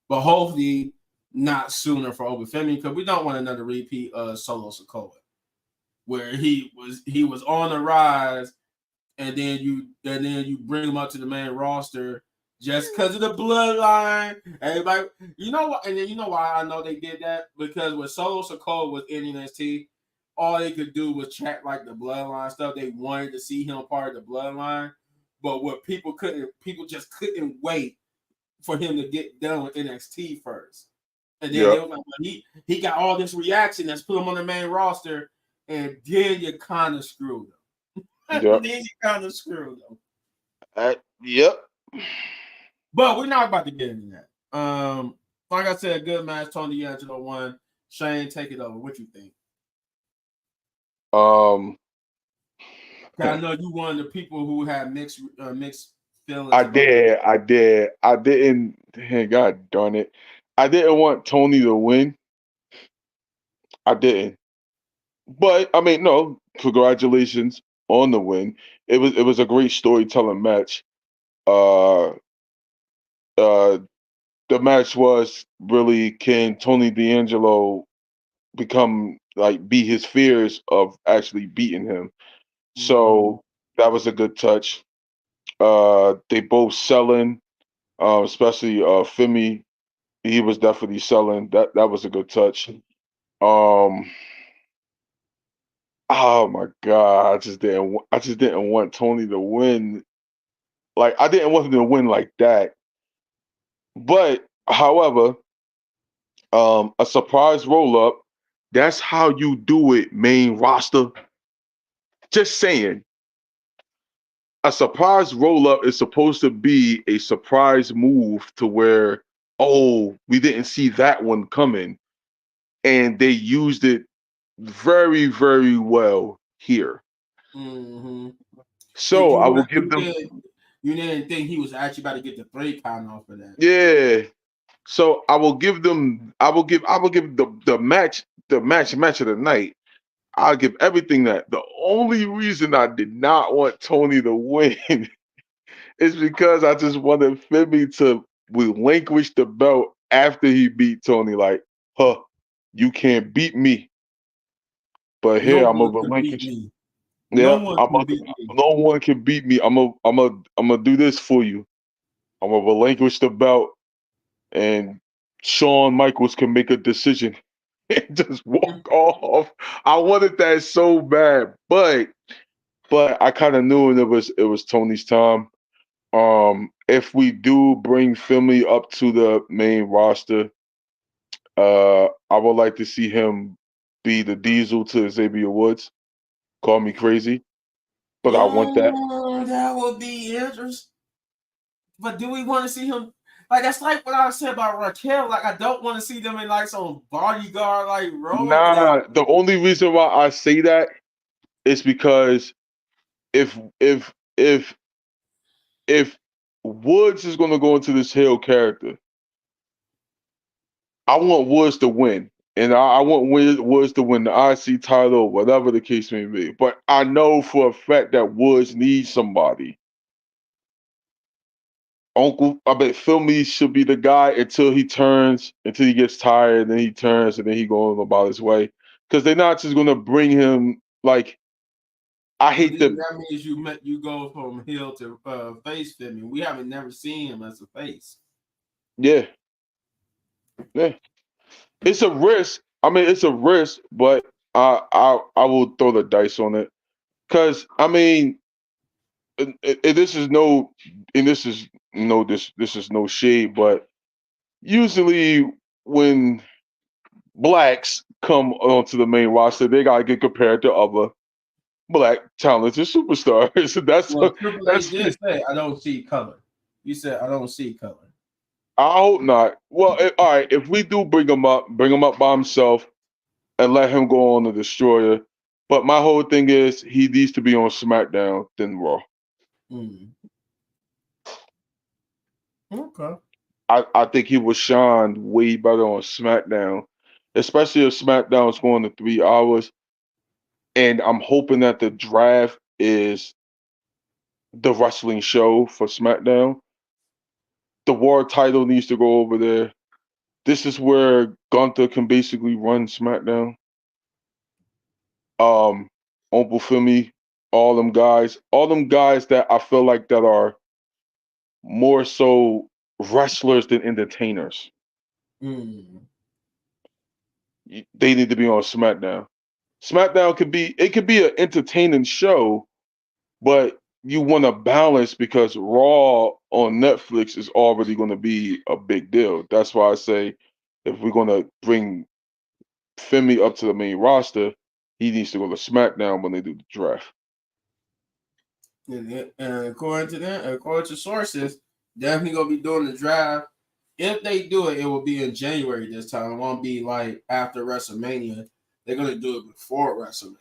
But hopefully not sooner for Obafemi because we don't want another repeat of Solo Sikoa, where he was on the rise, and then you bring him up to the main roster. Just because of the bloodline, everybody, you know what? And then you know why I know they did that? Because when Solo Sikoa was in NXT, all they could do was check like the bloodline stuff. They wanted to see him part of the bloodline, but what people just couldn't wait for him to get done with NXT first. And then they was like, he got all this reaction that's put him on the main roster, and then you kind of screwed him. Yep. But we're not about to get into that. Like I said, good match. Tony D'Angelo won. Shane take it over. What you think? Um, 'Cause I know you one of the people who had mixed feelings I about. did, I did, I didn't. God darn it, I didn't want Tony to win. I didn't, but I mean, no, congratulations on the win. It was a great storytelling match. Uh, uh, the match was really, can Tony D'Angelo become like beat his fears of actually beating him? Mm-hmm. So that was a good touch. They both selling, especially Femi. He was definitely selling. That was a good touch. Um, oh my God, I just didn't want Tony to win. Like I didn't want him to win like that. But however, a surprise roll up. That's how you do it, main roster. Just saying, a surprise roll up is supposed to be a surprise move to where, oh, we didn't see that one coming. And they used it very, very well here. Mm-hmm. And So I will give them, you didn't think he was actually about to get the 3 count off of that. yeah. So I will give them, I will give the match of the night. I'll give everything that. The only reason I did not want Tony to win is because I just wanted Fibby to relinquish the belt after he beat Tony. Like, huh, you can't beat me, but No here I'm a one could beat relinquish. me. No Yeah, one can beat me. no one can beat me. I'm a do this for you. I'm gonna relinquish the belt, and Shawn Michaels can make a decision and just walk off. I wanted that so bad, but I kind of knew it was Tony's time. If we do bring Finley up to the main roster, I would like to see him be the Diesel to Xavier Woods. Call me crazy, but I want that. That would be interesting. But do we want to see him? Like that's like what I said about Raquel. Like I don't want to see them in like some bodyguard like role. And Nah, the only reason why I say that is because if if if if Woods is gonna go into this heel character, I want Woods to win. And I want Woods to win the IC title, whatever the case may be. But I know for a fact that Woods needs somebody. I bet Philmy should be the guy until he gets tired, then he turns, and then he goes about his way. Because they're not just gonna bring him like I but hate then the that means you go from heel to face filming. We haven't never seen him as a face. yeah, yeah. It's a risk. I mean, it's a risk, but I will throw the dice on it. Cause I mean, this is no, and this is no shade, but usually when blacks come onto the main roster, they gotta get compared to other black talented superstars. Well, Triple H That's did say I don't see color. You said I don't see color. I hope not. Well, all right. If we do bring him up by himself and let him go on the Destroyer. But my whole thing is he needs to be on SmackDown than Raw. Mm. Okay. I think he was shined way better on SmackDown, especially if SmackDown is going to 3 hours. And I'm hoping that the draft is the wrestling show for SmackDown. The War title needs to go over there. This is where Gunther can basically run SmackDown. Um, Uncle Femi, all them guys that I feel like that are more so wrestlers than entertainers. Mm. They need to be on SmackDown. SmackDown could be an entertaining show, but you want to balance because Raw on Netflix is already going to be a big deal. That's why I say if we're going to bring Femi up to the main roster, he needs to go to SmackDown when they do the draft. And according to them, according to sources, definitely gonna be doing the draft if they do it, it will be in January this time. It won't be like after WrestleMania. They're gonna do it before WrestleMania.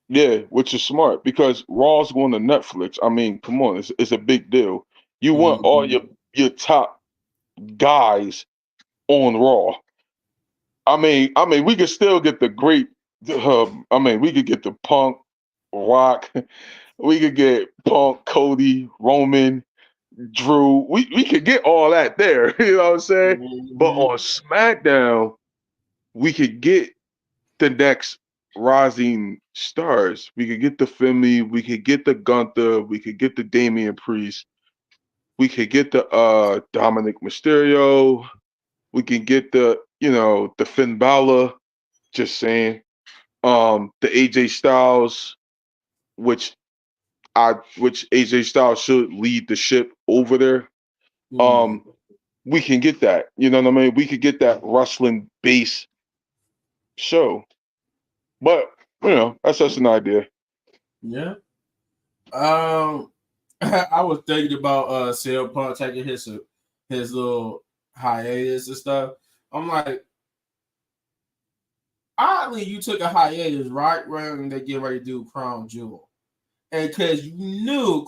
Yeah, which is smart because Raw's going to Netflix. I mean, come on, it's a big deal. You want all Mm-hmm. your top guys on Raw. I mean, we could still get the great. I mean, we could get the Punk, Rock. We could get Punk, Cody, Roman, Drew. We could get all that there. You know what I'm saying? But Mm-hmm. on SmackDown, we could get the next rising stars. We could get the Finley. We could get the Gunther. We could get the Damian Priest. We could get the Dominic Mysterio. We can get the Finn Balor. Just saying. The AJ Styles, which which AJ Styles should lead the ship over there. Mm-hmm. Um, we can get that. You know what I mean? We could get that wrestling base show. But that's just an idea. Yeah. Um, I was thinking about CM Punk taking his little hiatus and stuff. I'm like, oddly, you took a hiatus right when they get ready to do Crown Jewel, and because you knew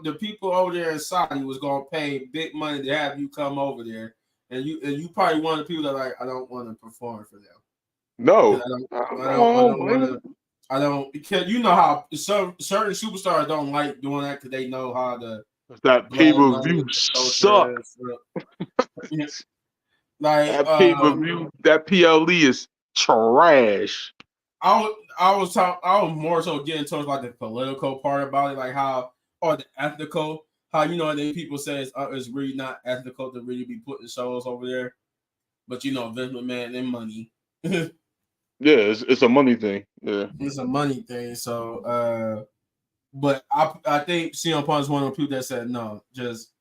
the people over there in Saudi was gonna pay big money to have you come over there, and you probably one of the people that like I don't want to perform for them because No, I don't I I don't I don't don't blame want him. to. I don't because you know how certain superstars don't like doing that because they know how the That pay blood per money, view the culture, suck. and stuff. Yeah. Like That pay per view, that PLE is trash. I was more so getting towards like the political part about it, like how or the ethical, how then people say it's really not ethical to really be putting shows over there, but Vince McMahon and money, it's Yeah, it's a money thing. Yeah, a money thing. So, but I think CM Punk is one of the people that said no, just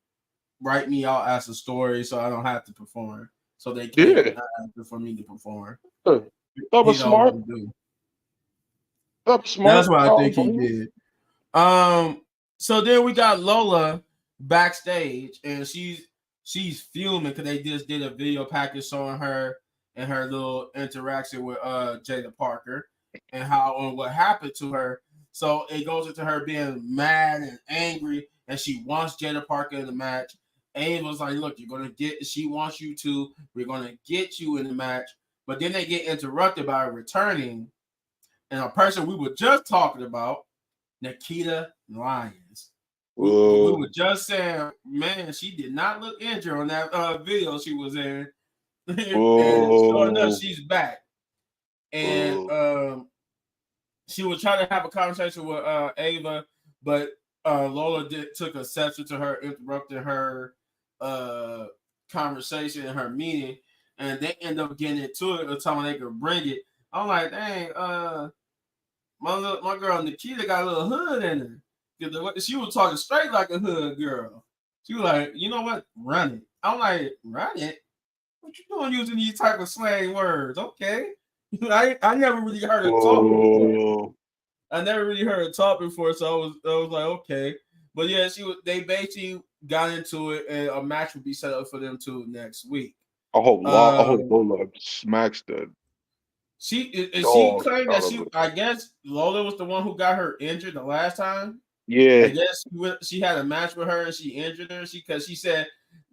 write me out as a story so I don't have to perform, so they can't yeah. for me to perform. That He was don't smart. want to do. That was That's smart. what I I think don't he blame him. did. So then we got Lola backstage, and she's fuming because they just did a video package showing her and her little interaction with Jada Parker and how and what happened to her. So it goes into her being mad and angry, and she wants Jada Parker in the match. Ava's like, "Look, you're gonna get." She wants you to. We're gonna get you in the match, but then they get interrupted by returning and a person we were just talking about, Nikita Lyons. We were Whoa, just saying, man, she did not look injured on that video she was in, and sure enough, whoa, she's back. And whoa. she was trying to have a conversation with Ava, but Lola took exception to her interrupting her uh, conversation and her meeting, and they end up getting into it until they could bring it. I'm like, dang, my girl Nikita got a little hood in her. She was talking straight like a hood girl. She was like, you know what? Run it. I'm like, run it? What you doing using these type of slang words? Okay. I never really heard her talk before. Whoa. I never really heard her talk before, so I was like, okay. But yeah, they basically got into it and a match would be set up for them too next week. I hope Um Lola smacks the she dog claimed that out of her. I guess Lola was the one who got her injured the last time. I Yeah, guess she had a match with her and she injured her. Because she said,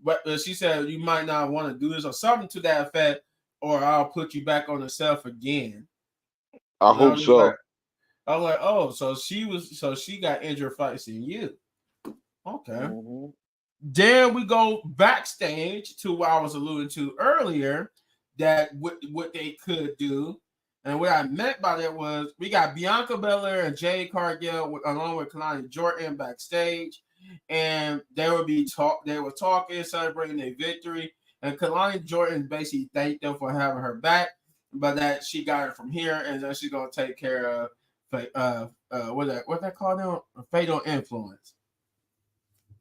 but she said you might not want to do this or something to that effect, or I'll put you back on the shelf again. I And hope so. I was like, oh, so she got injured fighting you. Okay. Mhm. Then we go backstage to what I was alluding to earlier, that what they could do. And what I meant by that was we got Bianca Belair and Jade Cargill along with Kalani Jordan backstage, and they were talking, celebrating their victory, and Kalani Jordan basically thanked them for having her back, but that she got it from here, and then she's gonna take care of what that called now? Fatal influence.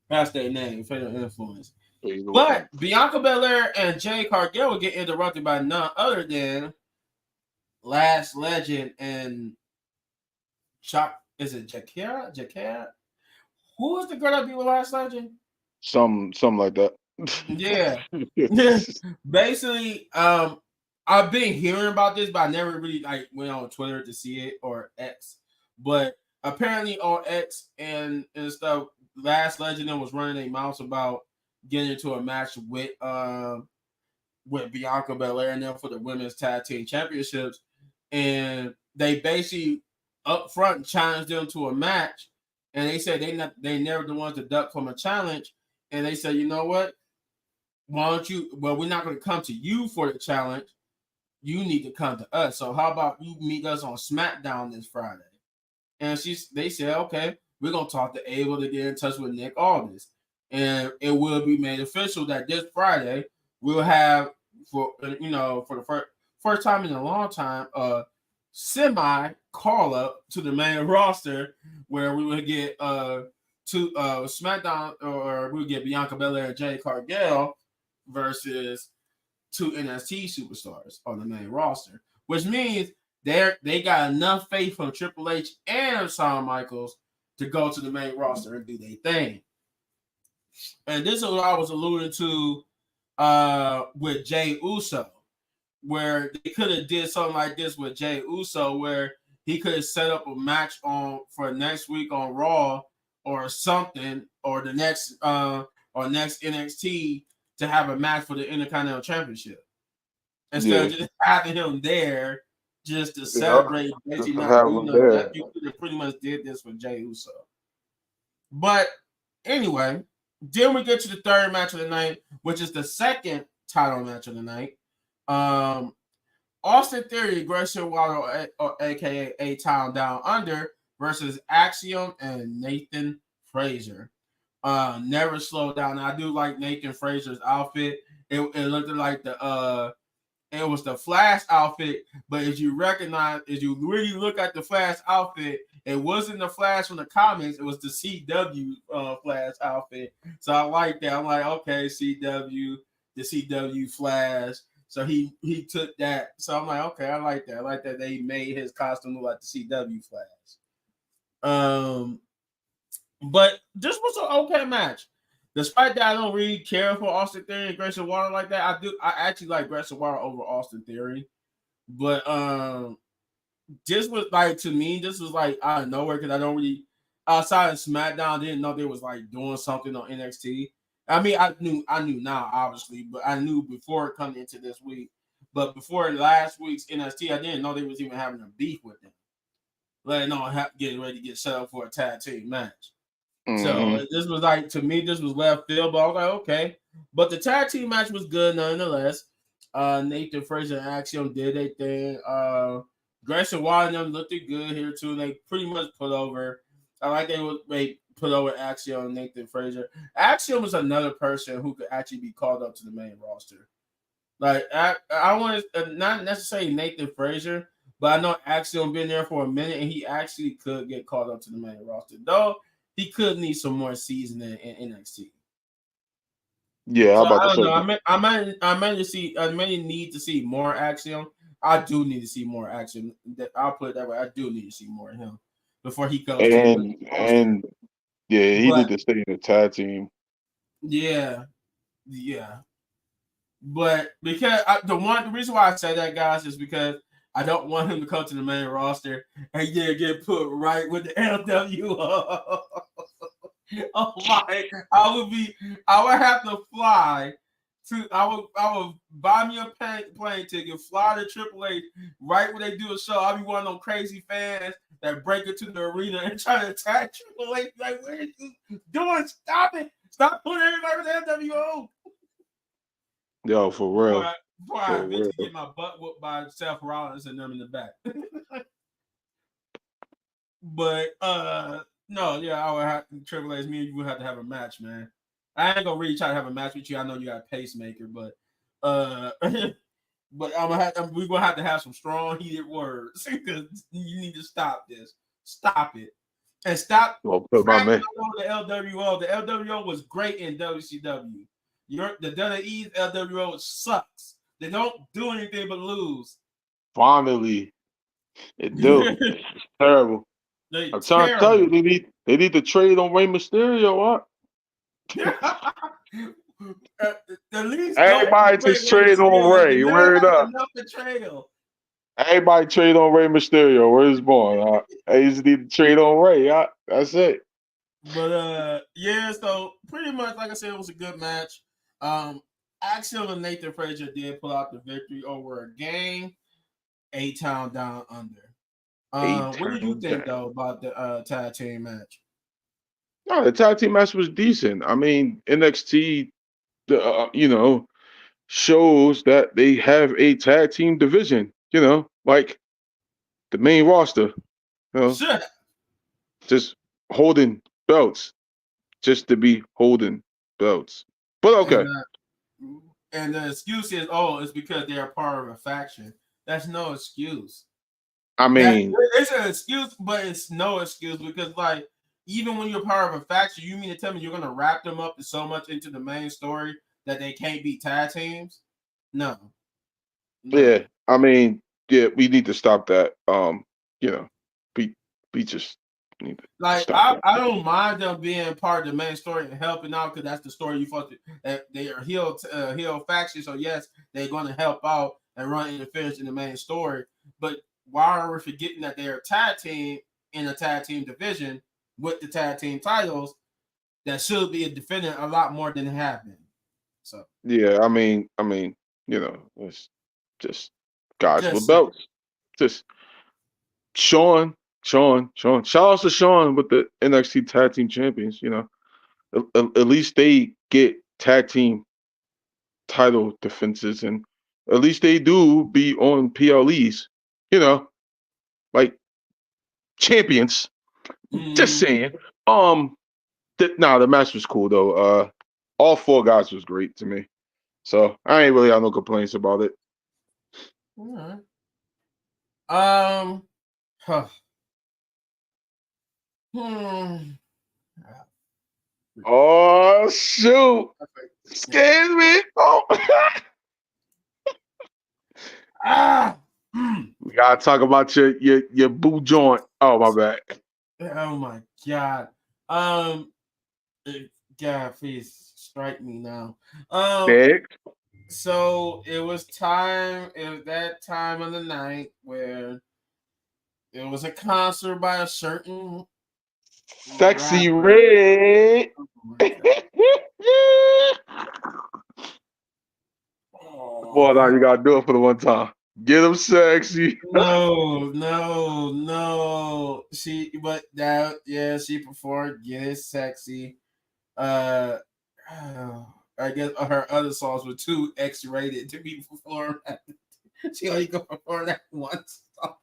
That's their name, Fatal Influence. Fatal But influence. Bianca Belair and Jay Cargill will get interrupted by none other than Last Legend and Chuck. Is it Jakara? Jakara? Who is the girl that be with Last Legend? Something like that. Yeah. Basically, I've been hearing about this, but I never really like went on Twitter to see it or X. But apparently on X and stuff, Last Legend was running a mouse about getting into a match with Bianca Belair and them for the women's tag team championships, and they basically up front challenged them to a match, and they said they never the ones to duck from a challenge, and they said, you know what? Why don't you? Well, we're not going to come to you for the challenge. You need to come to us. So how about you meet us on SmackDown this Friday? And they said, okay, we're gonna talk to Abel to get in touch with Nick Aldis, and it will be made official that this Friday we'll have for for the first time in a long time semi call up to the main roster where we would get to SmackDown, or we'll get Bianca Belair and Jade Cargill versus two NXT superstars on the main roster, which means they got enough faith from Triple H and Shawn Michaels to go to the main roster and do their thing. And this is what I was alluding to with Jey Uso, where they could have did something like this with Jey Uso, where he could have set up a match for next week on Raw or something, or the next NXT to have a match for the Intercontinental Championship instead of just having him there just to celebrate. That you could have pretty much did this with Jey Uso. But anyway, then we get to the third match of the night, which is the second title match of the night. Austin Theory, Grayson Waller, aka A-Town Down Under, versus Axiom and Nathan Frazier. Never slow down. I do like Nathan Frazier's outfit. It looked like it was the Flash outfit, but as you really look at the Flash outfit, it wasn't the Flash from the comics. It was the CW Flash outfit. So I like that. I'm like, okay, the CW Flash. So he took that. So I'm like, okay, I like that. I like that they made his costume look like the CW Flash. But this was an okay match. Despite that, I don't really care for Austin Theory and Grayson Waller like that. I actually like Grayson Waller over Austin Theory. But this was like, to me, this was like out of nowhere, because I don't really, outside of SmackDown, didn't know they was like doing something on NXT. I mean, I knew now, obviously, but I knew before coming into this week. But before last week's NXT, I didn't know they was even having a beef with them. Letting on getting ready to get set up for a tag team match. Mm-hmm. So this was like, to me, this was left field, but I was like, okay. But the tag team match was good nonetheless. Nathan Frazier and Axiom did their thing. Grayson Waller and them looked good here too. They pretty much put over. I like they put over Axiom and Nathan Frazier. Axiom was another person who could actually be called up to the main roster. Like I want to not necessarily Nathan Frazier, but I know Axiom been there for a minute, and he actually could get called up to the main roster. Though he could need some more seasoning in NXT. Yeah, so I don't know. I may need to see more Axiom. I do need to see more action. I'll put it that way. I do need to see more of him before he goes. He need to stay in the tag team. Yeah. But because the reason why I say that, guys, is because I don't want him to come to the main roster and get put right with the LWO. Oh my! I would have to fly. I would buy me a plane ticket, fly to Triple H right when they do a show. I'll be one of those crazy fans that break into the arena and try to attack Triple H. Like, what are you doing? Stop it! Stop putting everybody with the NWO. Yo, for real. Before I eventually get my butt whooped by Seth Rollins and them in the back. But no, yeah, I would have Triple H. Me and you would have to have a match, man. I ain't gonna really try to have a match with you. I know you got a pacemaker, but but we're gonna have to have some strong, heated words, because you need to stop this. Stop it, and stop. The LWO. The LWO was great in WCW. The WWE's LWO sucks. They don't do anything but lose. Finally, it do. It's terrible. I'm trying to tell you, they need to trade on Rey Mysterio. What? At least don't Everybody betray just Rey trade on Mysterio. Ray. You never Word had up. enough betrayal. Everybody trade on Rey Mysterio. Where's born? I just need to trade on Ray. That's it. But yeah, so pretty much like I said, it was a good match. Axel and Nathan Frazier did pull out the victory over a game, A-Town Down Under. What did you think though about the tag team match? No, the tag team match was decent. I mean, NXT, shows that they have a tag team division. Like the main roster. You know, Sure. just holding belts, just to be holding belts. But okay. And the excuse is, oh, it's because they're part of a faction. That's no excuse. I mean, It's an excuse, but it's no excuse because, like, even when you're part of a faction, you mean to tell me you're gonna wrap them up so much into the main story that they can't be tag teams? No. yeah. I mean, yeah, we need to stop that. You know, we just need to Like stop that. I don't mind them being part of the main story and helping out because that's the story you thought that they are heel faction. So yes, they're going to help out and run interference in the main story. But why are we forgetting that they're a tag team in a tag team division with the tag team titles that should be defending a lot more than it have been? So Yeah, I mean, it's just guys with just saying. belts. Just Sean. Shout out to Sean with the NXT Tag Team Champions. At least they get tag team title defenses, and at least they do be on PLEs. Like champions. Just saying. The match was cool though. All four guys was great to me, so I ain't really have no complaints about it. All right. Huh. Hmm. Oh shoot! Excuse me. Oh. Ah. We gotta talk about your boo joint. Oh my bad. Oh my god. Um God, please strike me now. Nick. So it was that time of the night where it was a concert by a certain Sexy rapper. Red. Oh my god. Boy, now Oh, you gotta do it for the one time. Get him sexy. no. She performed Get It Sexy. Uh, I guess her other songs were too X-rated to be performed. She only could perform that one song.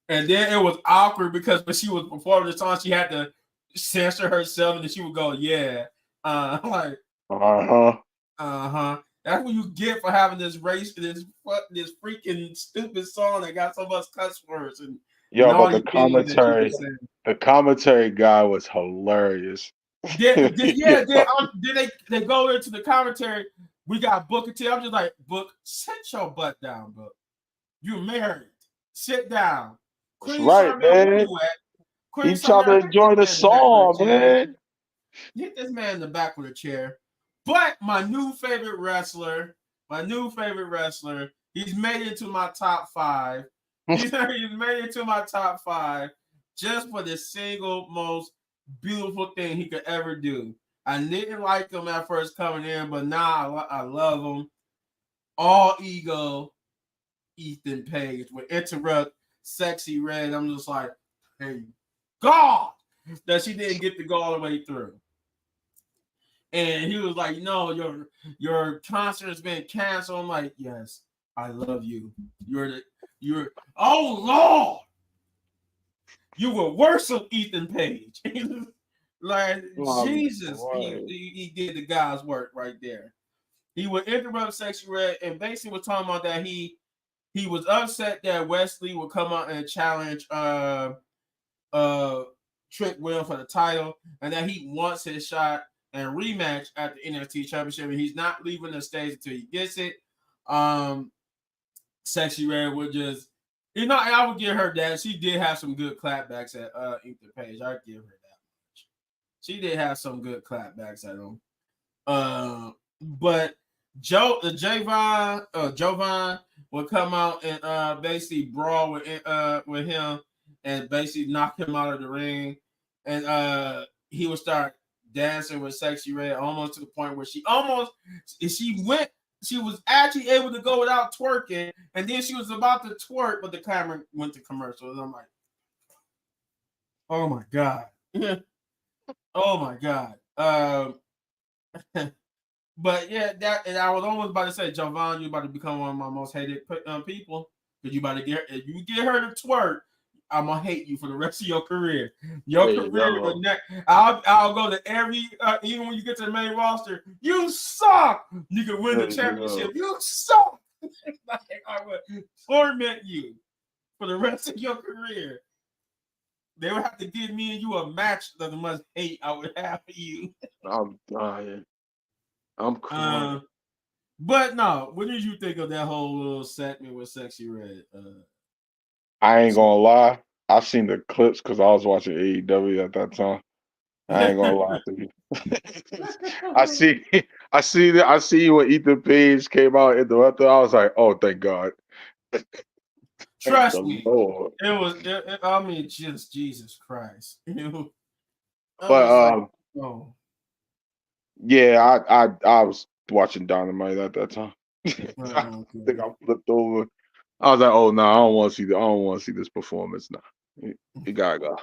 And then it was awkward because when she was performing the song, she had to censor herself, and then she would go, "Yeah, like, Uh-huh. That's what you get for having this freaking stupid song that got so much cuss words and Yo, all but these things that you can say." the commentary guy was hilarious. Did Yeah. yeah, then they go into the commentary. We got Booker T. I'm just like, Book, sit your butt down, Book. You're married. Sit down. That's Queen right, Charmel, where man. you at? Queen He trying Charmel, to hit this enjoy the man in the back with a song, chair. man. Hit this man in the back with a chair. But my new favorite wrestler, he's made it to my top five. He's made it to my top five just for the single most beautiful thing he could ever do. I didn't like him at first coming in, but now I love him. All ego, Ethan Page would interrupt Sexy Red. I'm just like, hey, God, that she didn't get to go all the way through. And he was like, no, your concert has been canceled. I'm like, yes, I love you. You're oh Lord, you were worse than Ethan Page. Like Jesus, he did the guy's work right there. He would interrupt Sexy Red and basically was talking about that he was upset that Wesley would come out and challenge Trick Will for the title, and that he wants his shot and rematch at the NXT Championship, and he's not leaving the stage until he gets it. Sexy Red would just, I would give her that. She did have some good clapbacks at Ethan Page. I'd give her that much. She did have some good clapbacks at him. But Jovan would come out and basically brawl with him and basically knock him out of the ring, and he would start dancing with Sexy Red almost to the point where she was actually able to go without twerking, and then she was about to twerk, but the camera went to commercial, and I'm like, oh my god, oh my god. But yeah, and I was almost about to say, Jovan, you about to become one of my most hated people because you about to get if you get her to twerk, I'm gonna hate you for the rest of your career. Your There you career, go. I'll go to every even when you get to the main roster, you suck. You can win the There you championship. go. You suck. Like, I would torment you for the rest of your career. They would have to give me and you a match of the much hate I would have for you. I'm dying. I'm crying. But no, what did you think of that whole little segment with Sexy Red? I ain't gonna lie. I seen the clips because I was watching AEW at that time. I ain't gonna lie to you. I see when Ethan Page came out in the weather. I was like, oh, thank God. Thank Trust the me, Lord. I mean, just Jesus Christ. I'm But just like, oh. yeah, I was watching Dynamite at that time. I think Okay. I flipped over. I was like, oh no, I don't want to see I don't want to see this performance now. You gotta go.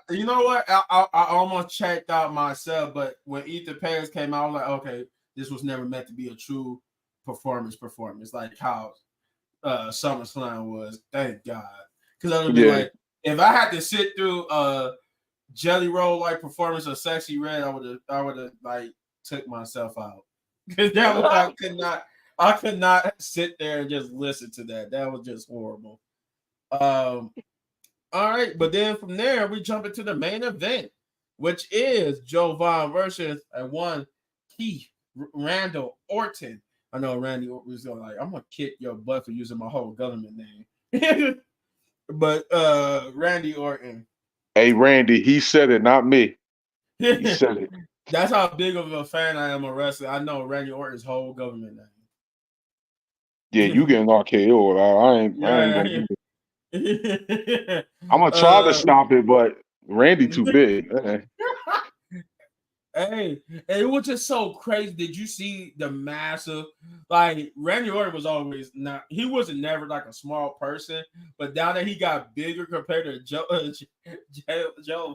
You know what? I almost checked out myself, but when Ethan Page came out, I was like, okay, this was never meant to be a true performance, like how SummerSlam was. Thank God, because I would have been Yeah, like, if I had to sit through Jelly Roll like performance of Sexy Red, I would have like took myself out because that was I could not sit there and just listen to that. That was just horrible. All right, but then from there we jump into the main event, which is Jovan versus one Keith Randall Orton. I know Randy was going like, I'm gonna kick your butt for using my whole government name. But Randy Orton. hey Randy, he said it, not me. He said it. That's how big of a fan I am of wrestling. I know Randy Orton's whole government Yeah, you name. getting RKO. I ain't Yeah. gonna do it. I'm gonna try to uh, stop it, but Randy too big. hey, and it was just so crazy. Did you see the massive like Randy Orton was always not he wasn't never like a small person, but now that he got bigger compared to Joe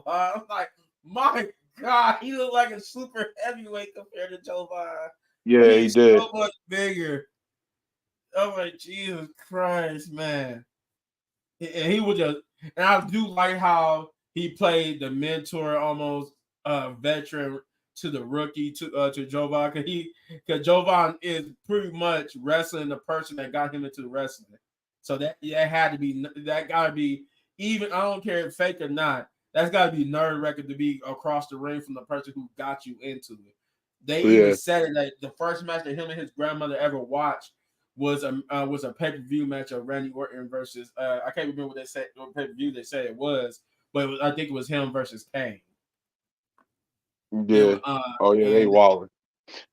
Vaughn, I'm like, my God, he looked like a super heavyweight compared to Joe Vaughn. Yeah, he He's did. so much bigger. I'm like, Jesus Christ, man. And he was just, and I do like how he played the mentor, almost veteran to the rookie to Jovan, because Jovan is pretty much wrestling the person that got him into wrestling. So that had to be that got to be even. I don't care if fake or not. That's got to be nerve record to be across the ring from the person who got you into it. They even Yeah, said it that the first match that him and his grandmother ever watched was a pay-per-view match of Randy Orton versus I can't remember what they said what pay-per-view they said it was, but I think it was him versus Kane. yeah. Oh yeah, they And wilding.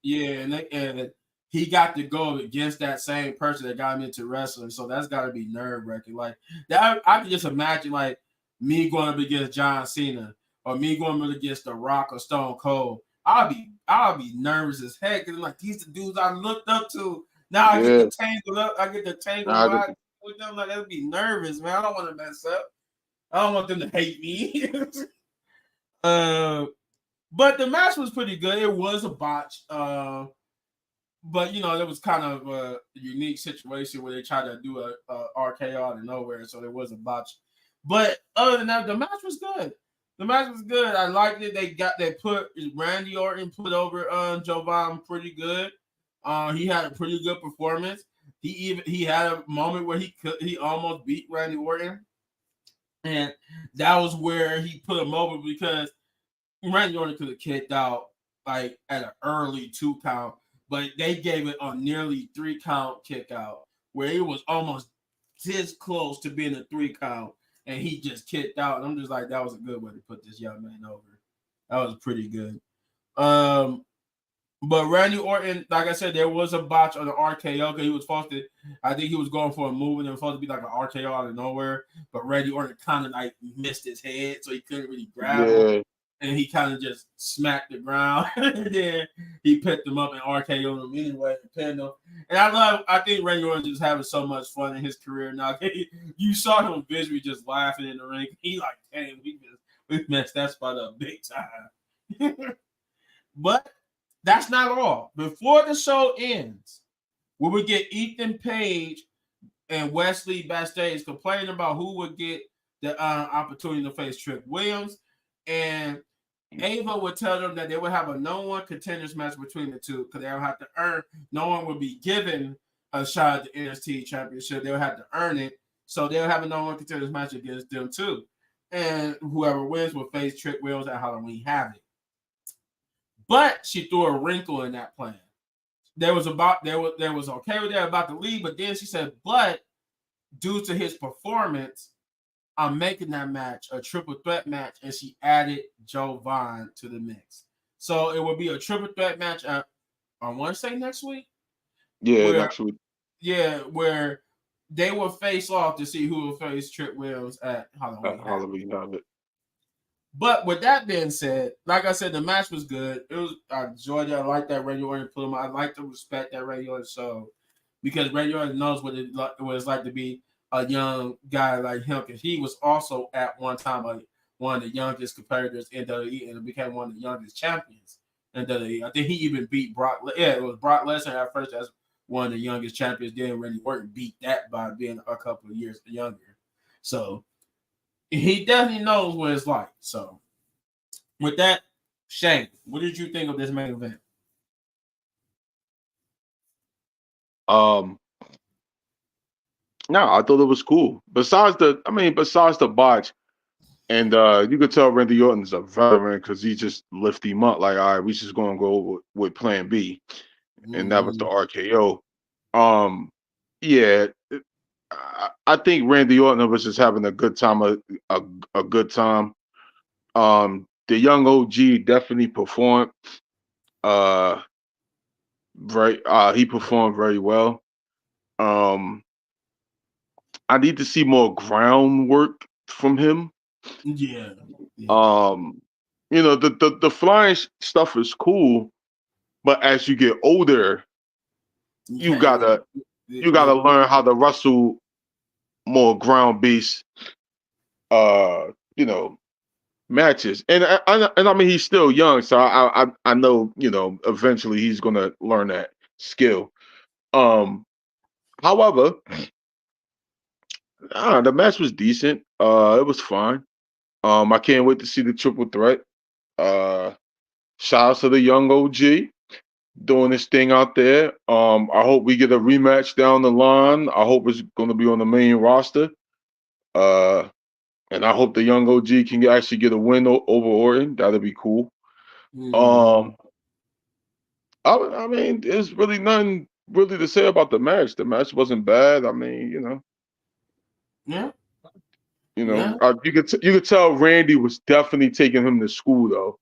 yeah, and he got to go against that same person that got him into wrestling, so that's got to be nerve-wracking. Like that, I can just imagine like me going up against John Cena or me going up against The Rock or Stone Cold. I'll be nervous as heck because like these the dudes I looked up to. Now I get Yeah, to tangle up. I get to tangle nah, ride with them. Like that'd be nervous, man. I don't want to mess up. I don't want them to hate me. uh, but the match was pretty good. It was a botch. But you know, it was kind of a unique situation where they tried to do a RKO out of nowhere, so there was a botch. But other than that, the match was good. The match was good. I liked it. They put Randy Orton put over Jovan pretty good. He had a pretty good performance. He had a moment where he almost beat Randy Orton, and that was where he put him over because Randy Orton could have kicked out like at an early 2 count, but they gave it a nearly 3 count kick out where it was almost this close to being a 3 count, and he just kicked out. And I'm just like, that was a good way to put this young man over. That was pretty good. But Randy Orton, like I said, there was a botch on the RKO because he was supposed to. I think he was going for a move and it was supposed to be like an RKO out of nowhere. But Randy Orton kind of like missed his head, so he couldn't really grab him, Yeah, and he kind of just smacked the ground. And then he picked him up and RKO'd him anyway and pinned him. And I think Randy Orton just having so much fun in his career now. You saw him visually just laughing in the ring. He like, damn, we messed that spot up big time. But that's not all. Before the show ends, we would get Ethan Page and Wesley backstage complaining about who would get the opportunity to face Trick Williams. And Ava would tell them that they would have a no one contenders match between the two because they would have to earn. No one would be given a shot at the NXT championship. They would have to earn it. So they'll have a no one contenders match against them too. And whoever wins will face Trick Williams at Halloween Havoc. But she threw a wrinkle in that plan. There was okay with that about the lead, but then she said, but due to his performance, I'm making that match a triple threat match, and she added Joe Vaughn to the mix. So it will be a triple threat match I want to say next week. yeah, Where next week. where they will face off to see who will face Trick Williams at Halloween. Halloween Havoc. But with that being said, like I said, the match was good. I enjoyed it. I like that Randy Orton put him. I like to respect that Randy Orton show because Randy Orton knows what it's like to be a young guy like him. Because he was also at one time one of the youngest competitors in WWE and became one of the youngest champions in WWE. I think he even beat Brock. Yeah, it was Brock Lesnar at first as one of the youngest champions. Then Randy Orton beat that by being a couple of years younger. So he definitely knows what it's like. So, with that, Shane, what did you think of this main event? No, I thought it was cool. Besides the botch, and you could tell Randy Orton's a veteran because he just lift him up like, all right, we just gonna go with Plan B, and that was the RKO. Yeah, I think Randy Orton was just having a good time, a good time. The young OG definitely performed. Uh, he performed very well. Um, I need to see more groundwork from him. Yeah. Um, the flying stuff is cool, but as you get older, you gotta learn how to wrestle more ground based, uh, you know, matches. And I mean he's still young, so I know eventually he's gonna learn that skill. However, the match was decent. It was fine. I can't wait to see the triple threat. Uh, Shout out to the young OG doing this thing out there. I hope we get a rematch down the line. I hope it's going to be on the main roster. Uh, and I hope the young OG can actually get a win over Orton. That'd be cool. Um, I mean, there's really nothing really to say about the match. The match wasn't bad. I mean, Yeah. You could tell Randy was definitely taking him to school though.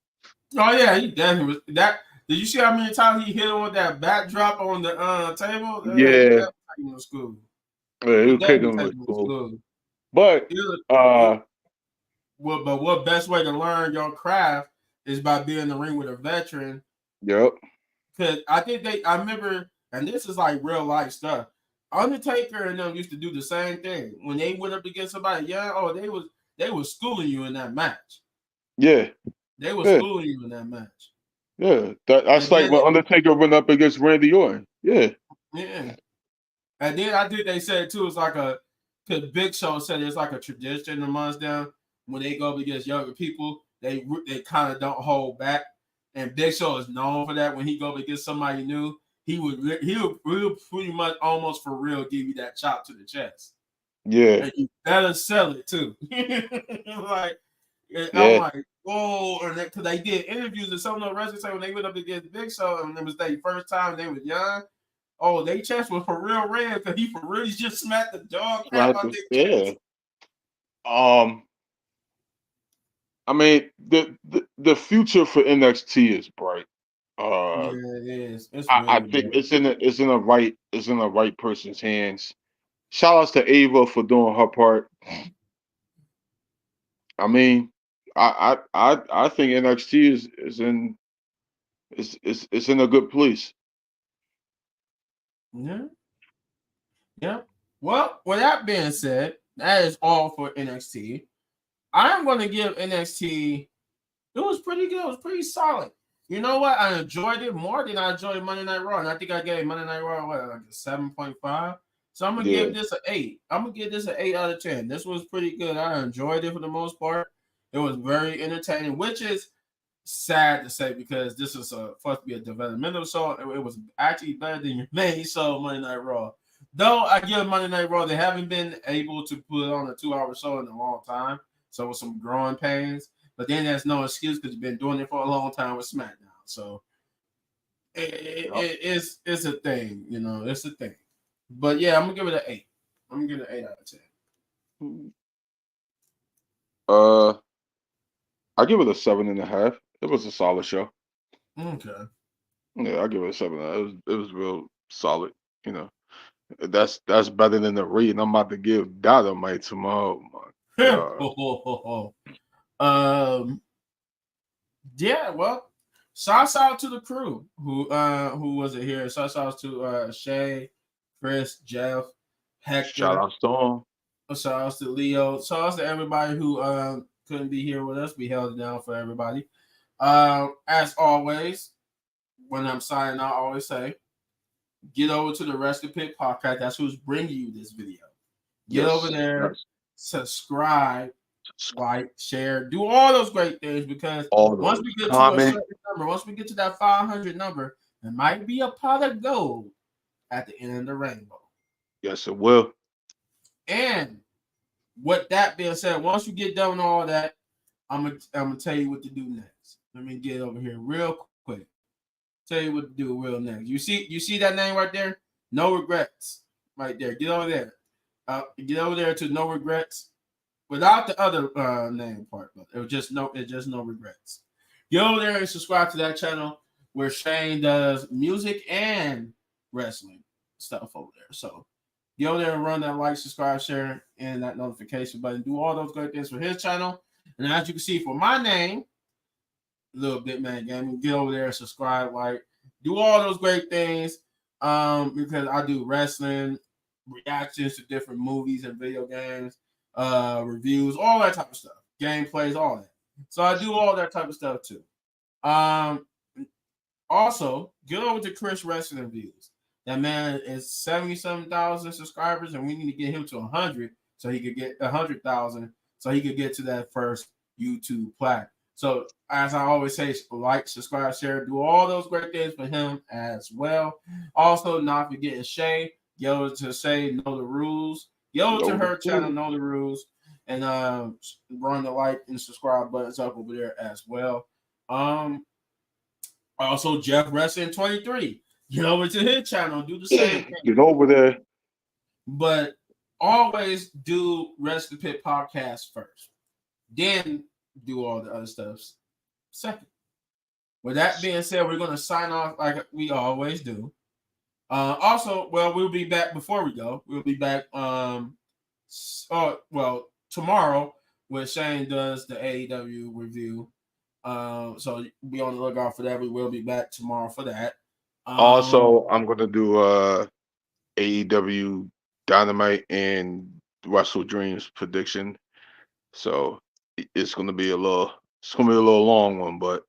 Oh yeah, he definitely was. That did you see how many times he hit him with that backdrop on the table? Yeah, he Yeah, definitely taking him to school. he He was taking definitely him to taking him to school. school. But But what best way to learn your craft is by being in the ring with a veteran. Yep. Because I think I remember, and this is like real life stuff. Undertaker and them used to do the same thing when they went up against somebody young. Oh, they was schooling you in that match. Yeah. They were schooling you in that match. Yeah. That's like when Undertaker went up against Randy Orton. Yeah. Yeah. And then I think they said too, it's like because Big Show said it's like a tradition amongst them when they go up against younger people, they kind of don't hold back. And Big Show is known for that. When he go up against somebody new, he would pretty much almost for real give you that chop to the chest. Yeah. And you better sell it too. Like I'm like, whoa, and because they did interviews and some of the wrestlers say when they went up against Big Show and it was their first time they was young. Oh, they chest was for real red because he for really just smacked the dog crap out their chest. I mean, the future for NXT is bright. Uh, Yeah, it is. It's I really think good. it's in the right person's hands. Shout outs to Ava for doing her part. I mean, I think NXT is in a good place. Yeah, yeah. Well, with that being said, that is all for NXT. I'm going to give NXT. It was pretty good. It was pretty solid. You know what? I enjoyed it more than I enjoyed Monday Night Raw. And I think I gave Monday Night Raw like a 7.5. So I'm gonna Yeah, give this an 8. I'm gonna give this an 8 out of 10. This was pretty good. I enjoyed it for the most part. It was very entertaining, which is sad to say because this is supposed to be a developmental show. It was actually better than your main show, Monday Night Raw. Though I give Monday Night Raw, they haven't been able to put on a 2-hour show in a long time. So with some growing pains. But then there's no excuse because you've been doing it for a long time with SmackDown. So yep. it's a thing, it's a thing. But yeah, I'm gonna give it an 8. I'm gonna give it an 8 out of 10. Uh, I give it a 7.5. It was a solid show. Okay. Yeah, I give it a 7. It was real solid. You know, that's better than the read I'm about to give Dynamite tomorrow. Oh my God. um yeah, well, shouts out to the crew who was it here. Shouts out to Shay, Chris, Jeff, Shout Hector. out Storm. Shout out to Leo. Shout out to everybody who couldn't be here with us. We held it down for everybody. As always, when I'm signing out, I always say, get over to the Rest of Pit podcast. That's who's bringing you this video. Get over Yes, there, yes. subscribe, like, share, do all those great things because All once those we get to a comment. certain number, once we get to that 500 number, there might be a pot of gold at the end of the rainbow. Yes, it will. And with that being said, once you get done with all that, I'm gonna tell you what to do next. Let me get over here real quick. Tell you what to do real next. You see that name right there? No regrets. Right there. Get over there. Get over there to no regrets. Without the other name part, but it's just no regrets. Get over there and subscribe to that channel where Shane does music and wrestling stuff over there. So get over there and run that like, subscribe, share, and that notification button. Do all those great things for his channel. And as you can see for my name, Little Bit Man Gaming, get over there and subscribe, like, do all those great things. Because I do wrestling, reactions to different movies and video games, reviews, all that type of stuff, gameplays, all that. So I do all that type of stuff too. Um, Also, get over to Khris Wrestling Reviews. That man is 77,000 subscribers, and we need to get him to 100 so he could get 100,000 so he could get to that first YouTube plaque. So, as I always say, like, subscribe, share, do all those great things for him as well. Also, not forgetting Shay. Get over to Shay, know the rules. Get over to No, her channel, know the rules, and run the like and subscribe buttons up over there as well. Also, Jeff Wrestling 23. Get over to his channel, do the same thing. get over there. But always do Rest the Pit podcast first. Then do all the other stuff second. With that being said, we're going to sign off like we always do. Also, well, we'll be back before we go. We'll be back tomorrow when Shane does the AEW review. So be on the lookout for that. We will be back tomorrow for that. Also, I'm gonna do AEW Dynamite and Wrestle Dreams prediction. So it's gonna be a little long one, but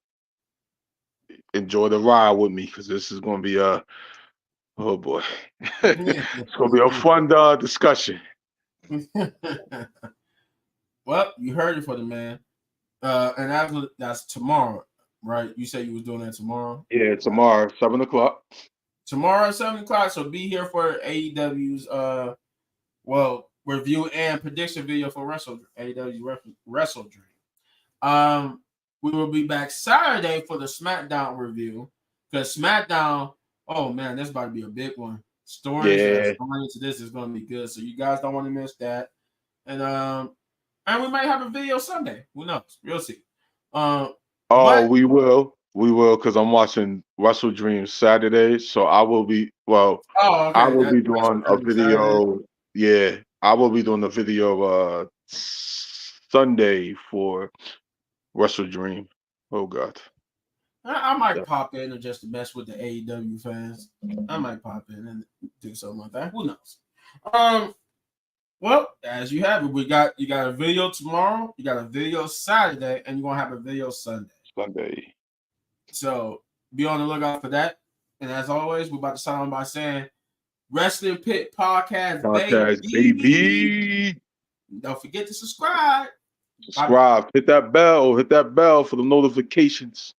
enjoy the ride with me because this is gonna be oh boy, it's gonna be a fun discussion. Well, you heard it for the man. And that's tomorrow, right? You said you was doing that tomorrow. Yeah, tomorrow, 7 o'clock. Tomorrow at 7 o'clock. So be here for AEW's review and prediction video for AEW Wrestle Dream. We will be back Saturday for the SmackDown review because SmackDown. Oh man, that's about to be a big one. Stories that's Yeah. going into this is going to be good, so you guys don't want to miss that. And we might have a video Sunday. Who knows? We'll see. Oh, But we will. We will, because I'm watching Wrestle Dream Saturday, so I will be. Well, Oh, I okay. will That's be doing a Saturday. video. Yeah, I will be doing a video Sunday for Wrestle Dream. Oh God. I might Yeah. pop in and just to mess with the AEW fans. I might pop in and do something like that. Who knows? Well, as you have it, you got a video tomorrow, you got a video Saturday, and you're gonna have a video Sunday. Sunday. So be on the lookout for that. And as always, we're about to sign on by saying Wrestling Pit Podcast, Podcast, baby. baby. Don't forget to subscribe. Bye bye. Subscribe. Hit that bell for the notifications.